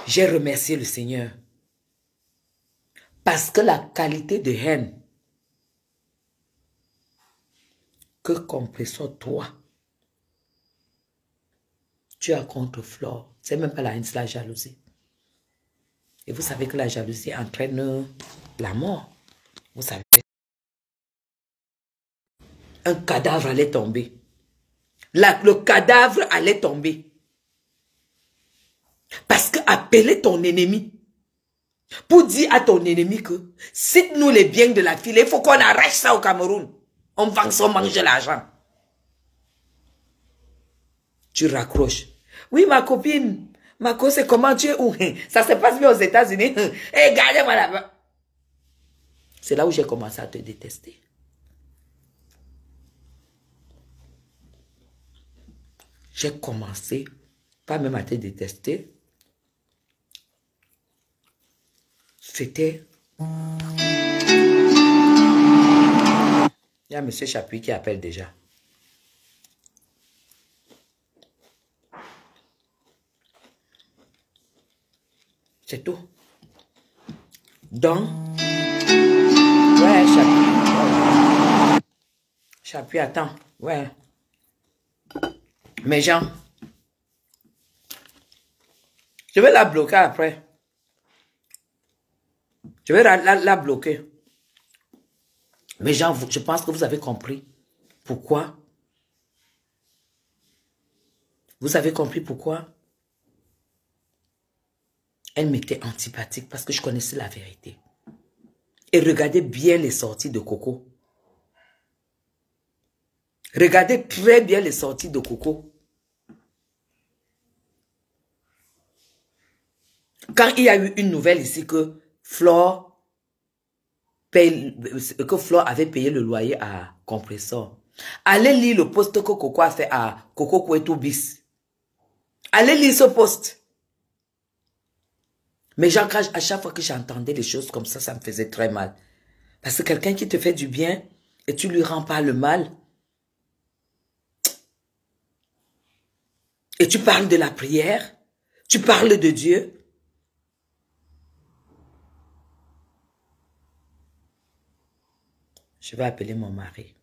B: j'ai remercié le Seigneur. Parce que la qualité de haine que compresseur toi, tu as contre Flore, c'est même pas la haine, c'est la jalousie. Et vous savez que la jalousie entraîne la mort. Vous savez. Un cadavre allait tomber. Le cadavre allait tomber. Parce que appeler ton ennemi, pour dire à ton ennemi que cite-nous les biens de la fille, il faut qu'on arrache ça au Cameroun. On vend ça, on mange l'argent. Tu raccroches. Oui, ma copine, Marco, c'est comment tu es où? Ça se passe bien aux États-Unis. Hey, regardez-moi là-bas. C'est là où j'ai commencé à te détester. J'ai commencé, pas même à te détester. C'était... Il y a M. Chapuis qui appelle déjà. C'est tout. Donc, ouais, Chapuis. Chapuis, attends. Ouais. Mes gens, je vais la bloquer après. Je vais la bloquer. Mes gens, je pense que vous avez compris pourquoi. Vous avez compris pourquoi elle m'était antipathique parce que je connaissais la vérité. Et regardez bien les sorties de Coco. Regardez très bien les sorties de Coco. Quand il y a eu une nouvelle ici que Flore avait payé le loyer à Compressor, allez lire le post que Coco a fait à Coco Kouetou Bis. Allez lire ce post. Mais genre, à chaque fois que j'entendais des choses comme ça me faisait très mal. Parce que quelqu'un qui te fait du bien et tu lui rends pas le mal. Et tu parles de la prière. Tu parles de Dieu. Je vais appeler mon mari.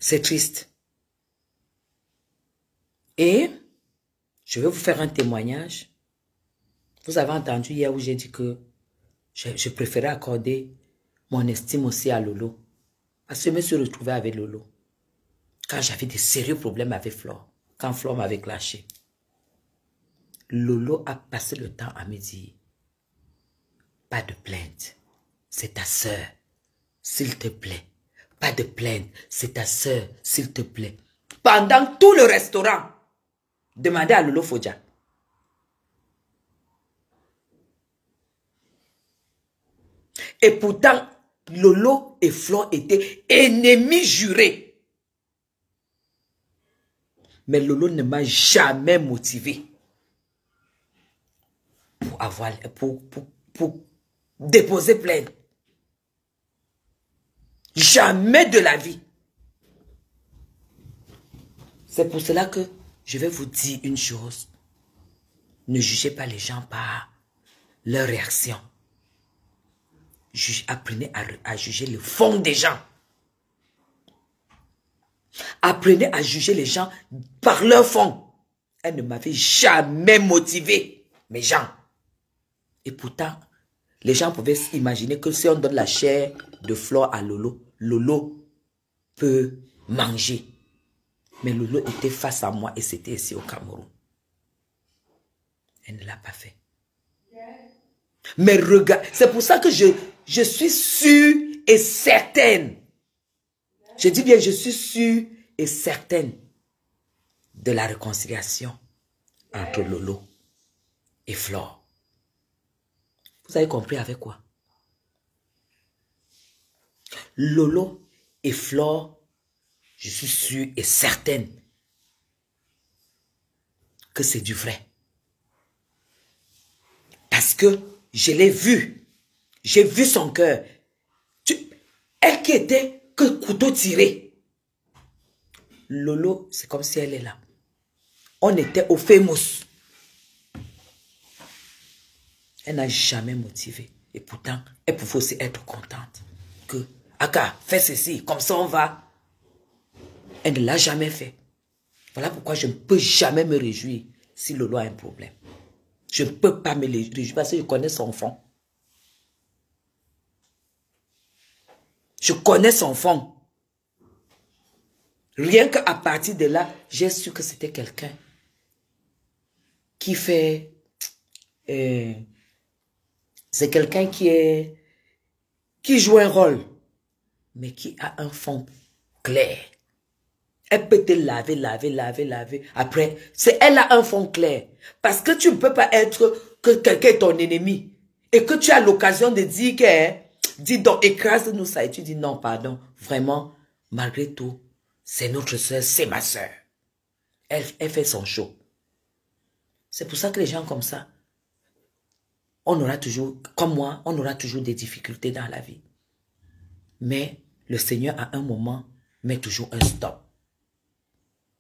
B: C'est triste. Et je vais vous faire un témoignage. Vous avez entendu hier où j'ai dit que je préférais accorder mon estime aussi à Lolo. Parce que je me suis retrouvée avec Lolo. Quand j'avais des sérieux problèmes avec Flore. Quand Flore m'avait clashé. Lolo a passé le temps à me dire, pas de plainte, c'est ta sœur, s'il te plaît. Pas de plainte, c'est ta sœur, s'il te plaît. Pendant tout le restaurant, demandez à Lolo Fodja. Et pourtant, Lolo et Flore étaient ennemis jurés. Mais Lolo ne m'a jamais motivé pour déposer plainte. Jamais de la vie. C'est pour cela que je vais vous dire une chose. Ne jugez pas les gens par leur réaction. Apprenez à juger le fond des gens. Apprenez à juger les gens par leur fond. Elle ne m'avait jamais motivé, mes gens. Et pourtant, les gens pouvaient imaginer que si on donne la chair de Flore à Lolo, Lolo peut manger. Mais Lolo était face à moi et c'était ici au Cameroun. Elle ne l'a pas fait. Mais regarde, c'est pour ça que je suis sûre et certaine. Je dis bien, je suis sûre et certaine de la réconciliation entre Lolo et Flore. Vous avez compris avec quoi? Lolo et Flore, je suis sûre et certaine que c'est du vrai. Parce que je l'ai vu. J'ai vu son cœur. Elle qui était que couteau tiré. Lolo, c'est comme si elle est là. On était au famous. Elle n'a jamais motivé. Et pourtant, elle pouvait aussi être contente. Que, Aka, fais ceci, comme ça on va. Elle ne l'a jamais fait. Voilà pourquoi je ne peux jamais me réjouir si Lolo a un problème. Je ne peux pas me réjouir parce que je connais son fond. Je connais son fond. Rien qu'à partir de là, j'ai su que c'était quelqu'un qui fait... c'est quelqu'un qui joue un rôle, mais qui a un fond clair. Elle peut te laver. Après, elle a un fond clair. Parce que tu ne peux pas être que quelqu'un est ton ennemi. Et que tu as l'occasion de dire que, dis donc, écrase-nous ça. Et tu dis non, pardon. Vraiment, malgré tout, c'est notre soeur, c'est ma soeur. Elle fait son show. C'est pour ça que les gens comme ça, on aura toujours, comme moi, on aura toujours des difficultés dans la vie. Mais le Seigneur, à un moment, met toujours un stop.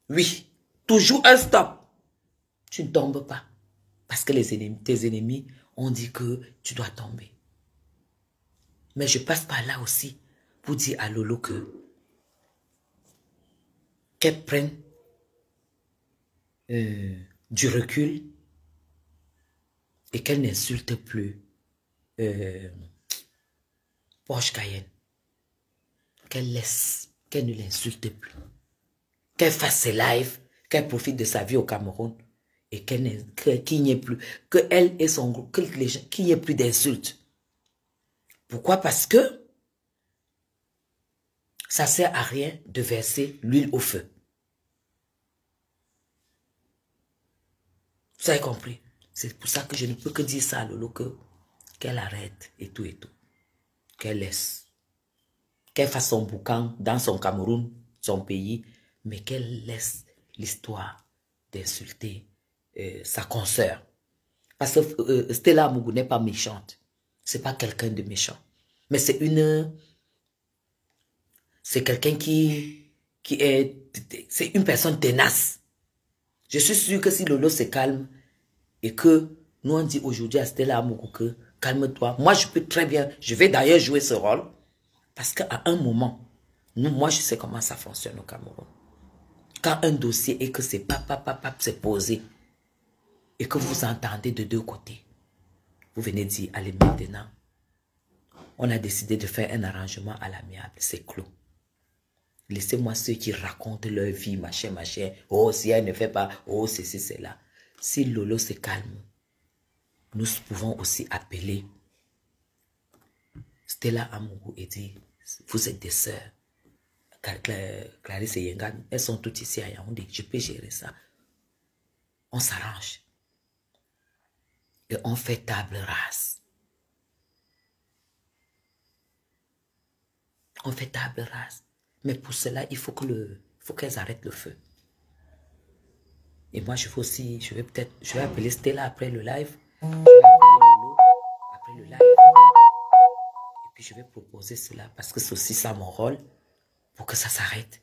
B: Oui, toujours un stop. Tu ne tombes pas. Parce que tes ennemis ont dit que tu dois tomber. Mais je passe par là aussi pour dire à Lolo qu'elle prenne du recul et qu'elle n'insulte plus Porsche Cayenne. Qu'elle ne l'insulte plus. Qu'elle fasse ses lives, qu'elle profite de sa vie au Cameroun et qu'il n'y ait plus, qu'elle et son groupe, qu'il n'y ait plus d'insultes. Pourquoi? Parce que ça ne sert à rien de verser l'huile au feu. Vous avez compris? C'est pour ça que je ne peux que dire ça à Lolo, qu'elle arrête et tout et tout. Qu'elle laisse. Qu'elle fasse son boucan dans son Cameroun, son pays, mais qu'elle laisse l'histoire d'insulter sa consoeur. Parce que Stella Amougou n'est pas méchante. C'est pas quelqu'un de méchant. Mais c'est quelqu'un c'est une personne tenace. Je suis sûr que si Lolo se calme et que nous on dit aujourd'hui à Stella Amougou que calme-toi. Moi je peux très bien, je vais d'ailleurs jouer ce rôle parce qu'à un moment, moi je sais comment ça fonctionne au Cameroun. Quand un dossier et que c'est c'est posé et que vous entendez de deux côtés, vous venez dire, allez maintenant, on a décidé de faire un arrangement à l'amiable, c'est clos. Laissez-moi ceux qui racontent leur vie, machin, machin, oh si elle ne fait pas, oh ceci, c'est là. Si Lolo se calme, nous pouvons aussi appeler Stella Amougou et dire, vous êtes des sœurs. Clarisse et Yenga, elles sont toutes ici à Yaoundé. Je peux gérer ça. On s'arrange. Et on fait table rase. On fait table rase. Mais pour cela, il faut qu'elles arrêtent le feu. Et moi, je vais appeler Stella après le live. Je vais appeler Lolo après le live. Et puis je vais proposer cela parce que c'est aussi ça mon rôle. Pour que ça s'arrête.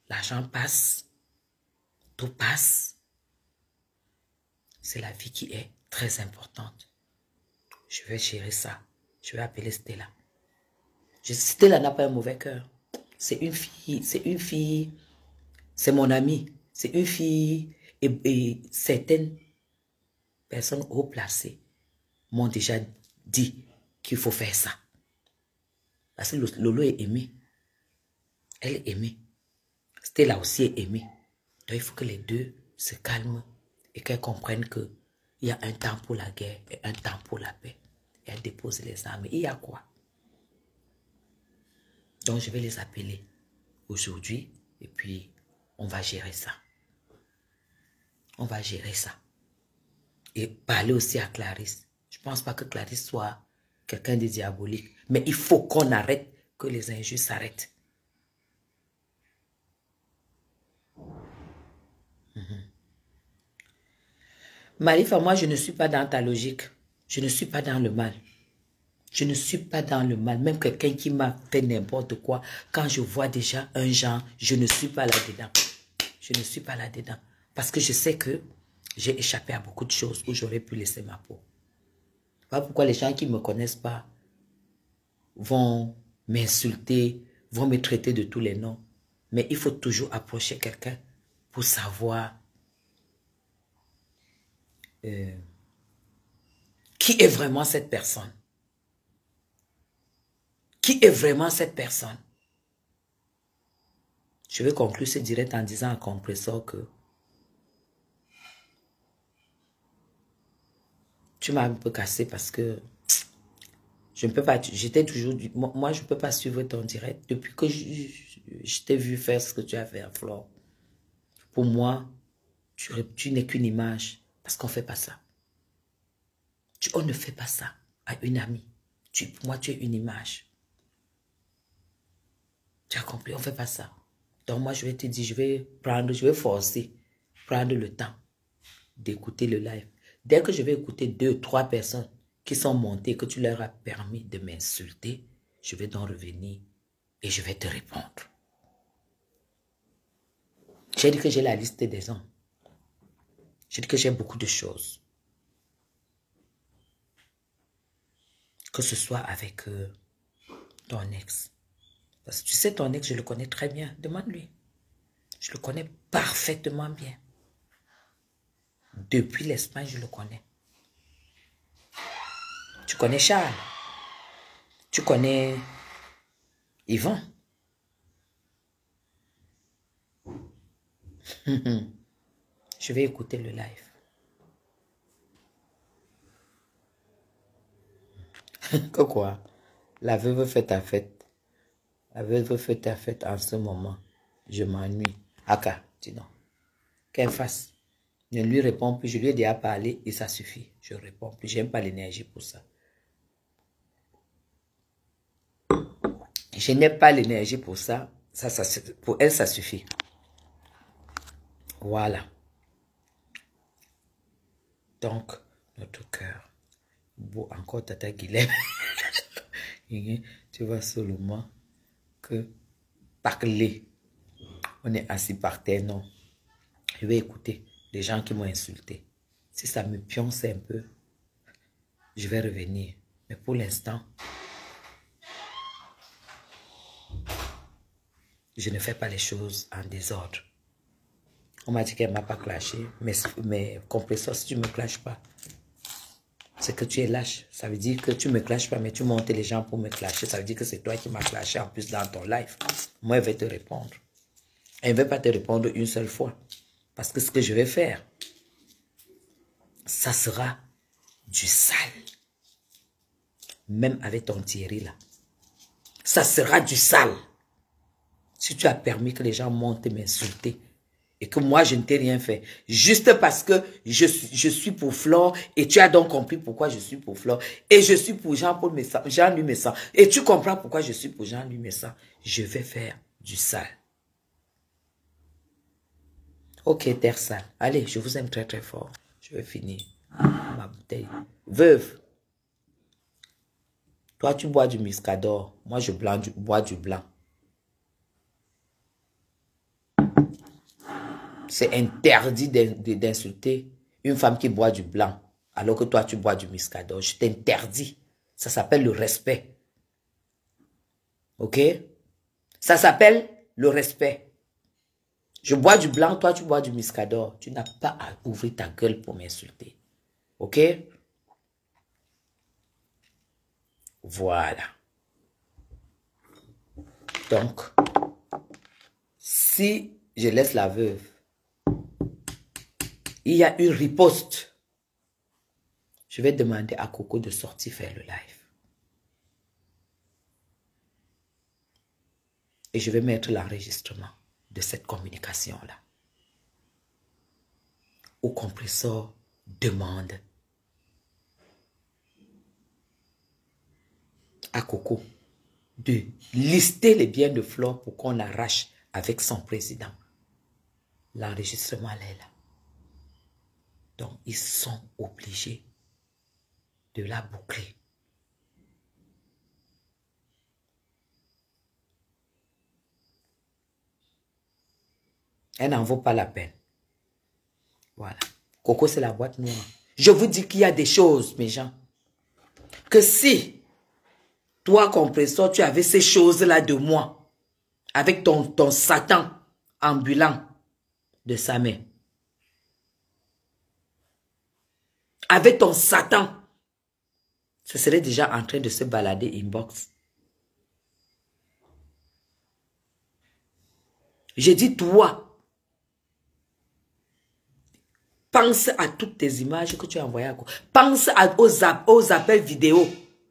B: L'argent passe. Tout passe. C'est la vie qui est très importante. Je vais gérer ça. Je vais appeler Stella. Stella n'a pas un mauvais cœur. C'est une fille. C'est mon amie. C'est une fille. Et certaines personnes haut placées m'ont déjà dit qu'il faut faire ça. Parce que Lolo est aimé. Elle est aimée. Stella aussi est aimée. Donc il faut que les deux se calment et qu'elles comprennent qu'il y a un temps pour la guerre et un temps pour la paix. Et elles déposent les armes. Et il y a quoi? Donc je vais les appeler aujourd'hui et puis on va gérer ça. On va gérer ça. Et parler aussi à Clarisse. Je ne pense pas que Clarisse soit quelqu'un de diabolique. Mais il faut qu'on arrête, que les injures s'arrêtent. Marifa, moi, je ne suis pas dans ta logique. Je ne suis pas dans le mal. Je ne suis pas dans le mal. Même quelqu'un qui m'a fait n'importe quoi, quand je vois déjà un genre, je ne suis pas là-dedans. Je ne suis pas là-dedans. Parce que je sais que j'ai échappé à beaucoup de choses où j'aurais pu laisser ma peau. Voilà pourquoi les gens qui ne me connaissent pas vont m'insulter, vont me traiter de tous les noms. Mais il faut toujours approcher quelqu'un pour savoir qui est vraiment cette personne. Qui est vraiment cette personne? Je vais conclure ce direct en disant à Compressor que tu m'as un peu cassé parce que je ne peux pas, j'étais toujours, moi je ne peux pas suivre ton direct depuis que je t'ai vu faire ce que tu as fait à Flore. Pour moi, tu n'es qu'une image parce qu'on ne fait pas ça. On ne fait pas ça à une amie. Pour moi, tu es une image. Tu as compris, on ne fait pas ça. Donc moi, je vais te dire, je vais forcer, prendre le temps d'écouter le live. Dès que je vais écouter 2, 3 personnes qui sont montées, que tu leur as permis de m'insulter, je vais donc revenir et je vais te répondre. J'ai dit que j'ai la liste des hommes. J'ai dit que j'ai beaucoup de choses. Que ce soit avec ton ex. Parce que tu sais, ton ex, je le connais très bien. Demande-lui. Je le connais parfaitement bien. Depuis l'Espagne, je le connais. Tu connais Charles. Tu connais Yvan. Je vais écouter le live. Que quoi? La veuve fait ta fête. La veuve fait ta fête en ce moment. Je m'ennuie. Aka, dis non. Qu'elle fasse. Ne lui réponds plus. Je lui ai déjà parlé et ça suffit. Je ne réponds plus. Je n'aime pas l'énergie pour ça. Je n'ai pas l'énergie pour ça. Pour elle, ça suffit. Voilà. Donc, notre cœur. Bon, encore Tata Guilhem. Tu vois seulement que parler. On est assis par terre, non. Je vais écouter les gens qui m'ont insulté. Si ça me pionce un peu, je vais revenir. Mais pour l'instant, je ne fais pas les choses en désordre. On m'a dit qu'elle ne m'a pas clashé. Mais compresseur, si tu ne me clashes pas, c'est que tu es lâche. Ça veut dire que tu ne me clashes pas, mais tu montes les gens pour me clasher. Ça veut dire que c'est toi qui m'as clashé en plus dans ton live. Moi, elle va te répondre. Elle ne va pas te répondre une seule fois. Parce que ce que je vais faire, ça sera du sale. Même avec ton Thierry là. Ça sera du sale. Si tu as permis que les gens montent m'insulter et que moi je ne t'ai rien fait, juste parce que je suis pour Flore et tu as donc compris pourquoi je suis pour Flore et je suis pour Jean-Louis Messan et tu comprends pourquoi je suis pour Jean-Louis Messan, je vais faire du sale. Ok, terre sale. Allez, je vous aime très très fort. Je vais finir ma bouteille. Veuve, toi tu bois du Muscador, moi je bois du blanc. C'est interdit d'insulter une femme qui boit du blanc, alors que toi tu bois du Muscador. Je t'interdis. Ça s'appelle le respect. Ok? Ça s'appelle le respect. Je bois du blanc, toi tu bois du Muscador. Tu n'as pas à ouvrir ta gueule pour m'insulter. Ok? Voilà. Donc, si je laisse la veuve, il y a une riposte. Je vais demander à Coco de sortir faire le live. Et je vais mettre l'enregistrement de cette communication-là. Au compresseur demande à Coco de lister les biens de Flore pour qu'on arrache avec son président. L'enregistrement est là. Donc, ils sont obligés de la boucler. Elle n'en vaut pas la peine. Voilà. Coco, c'est la boîte noire. Je vous dis qu'il y a des choses, mes gens, que si toi, compresseur, tu avais ces choses-là de moi, avec ton Satan ambulant de sa main, avec ton Satan, ce serait déjà en train de se balader inbox. J'ai dit, toi, pense à toutes tes images que tu as envoyées à quoi. Pense aux appels vidéo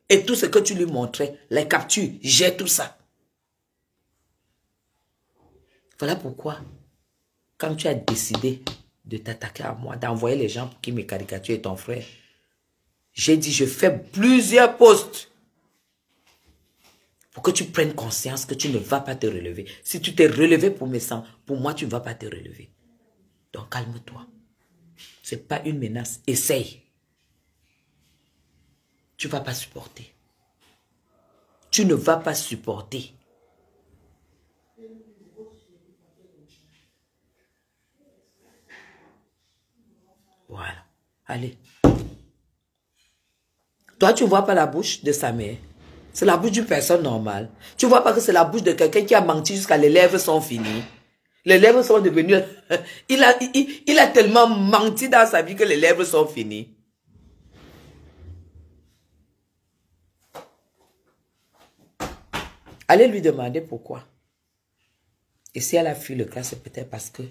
B: et tout ce que tu lui montrais, les captures, j'ai tout ça. Voilà pourquoi, quand tu as décidé de t'attaquer à moi, d'envoyer les gens qui me caricaturent et ton frère, j'ai dit, je fais plusieurs posts pour que tu prennes conscience que tu ne vas pas te relever. Si tu t'es relevé pour mes sangs, pour moi, tu ne vas pas te relever. Donc, calme-toi. C'est pas une menace. Essaye. Tu ne vas pas supporter. Tu ne vas pas supporter. Voilà. Allez. Toi, tu ne vois pas la bouche de sa mère. C'est la bouche d'une personne normale. Tu ne vois pas que c'est la bouche de quelqu'un qui a menti jusqu'à les lèvres sont finies. Les lèvres sont devenues... il a tellement menti dans sa vie que les lèvres sont finies. Allez lui demander pourquoi. Et si elle a fui le cas, c'est peut-être parce que...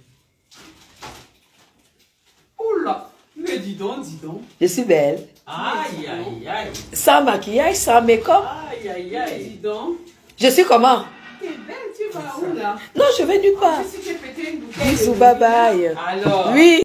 D: Oula, mais dis donc, dis donc.
B: Je suis belle.
D: Aïe, aïe, aïe.
B: Sans maquillage, sans make-up.
D: Aïe, aïe, aïe, dis donc.
B: Je suis comment?
D: T'es belle, tu vas où là?
B: Non, je vais nulle part.
D: Je suis pété une bouteille.
B: Bisous, bye bye.
D: Alors.
B: Oui.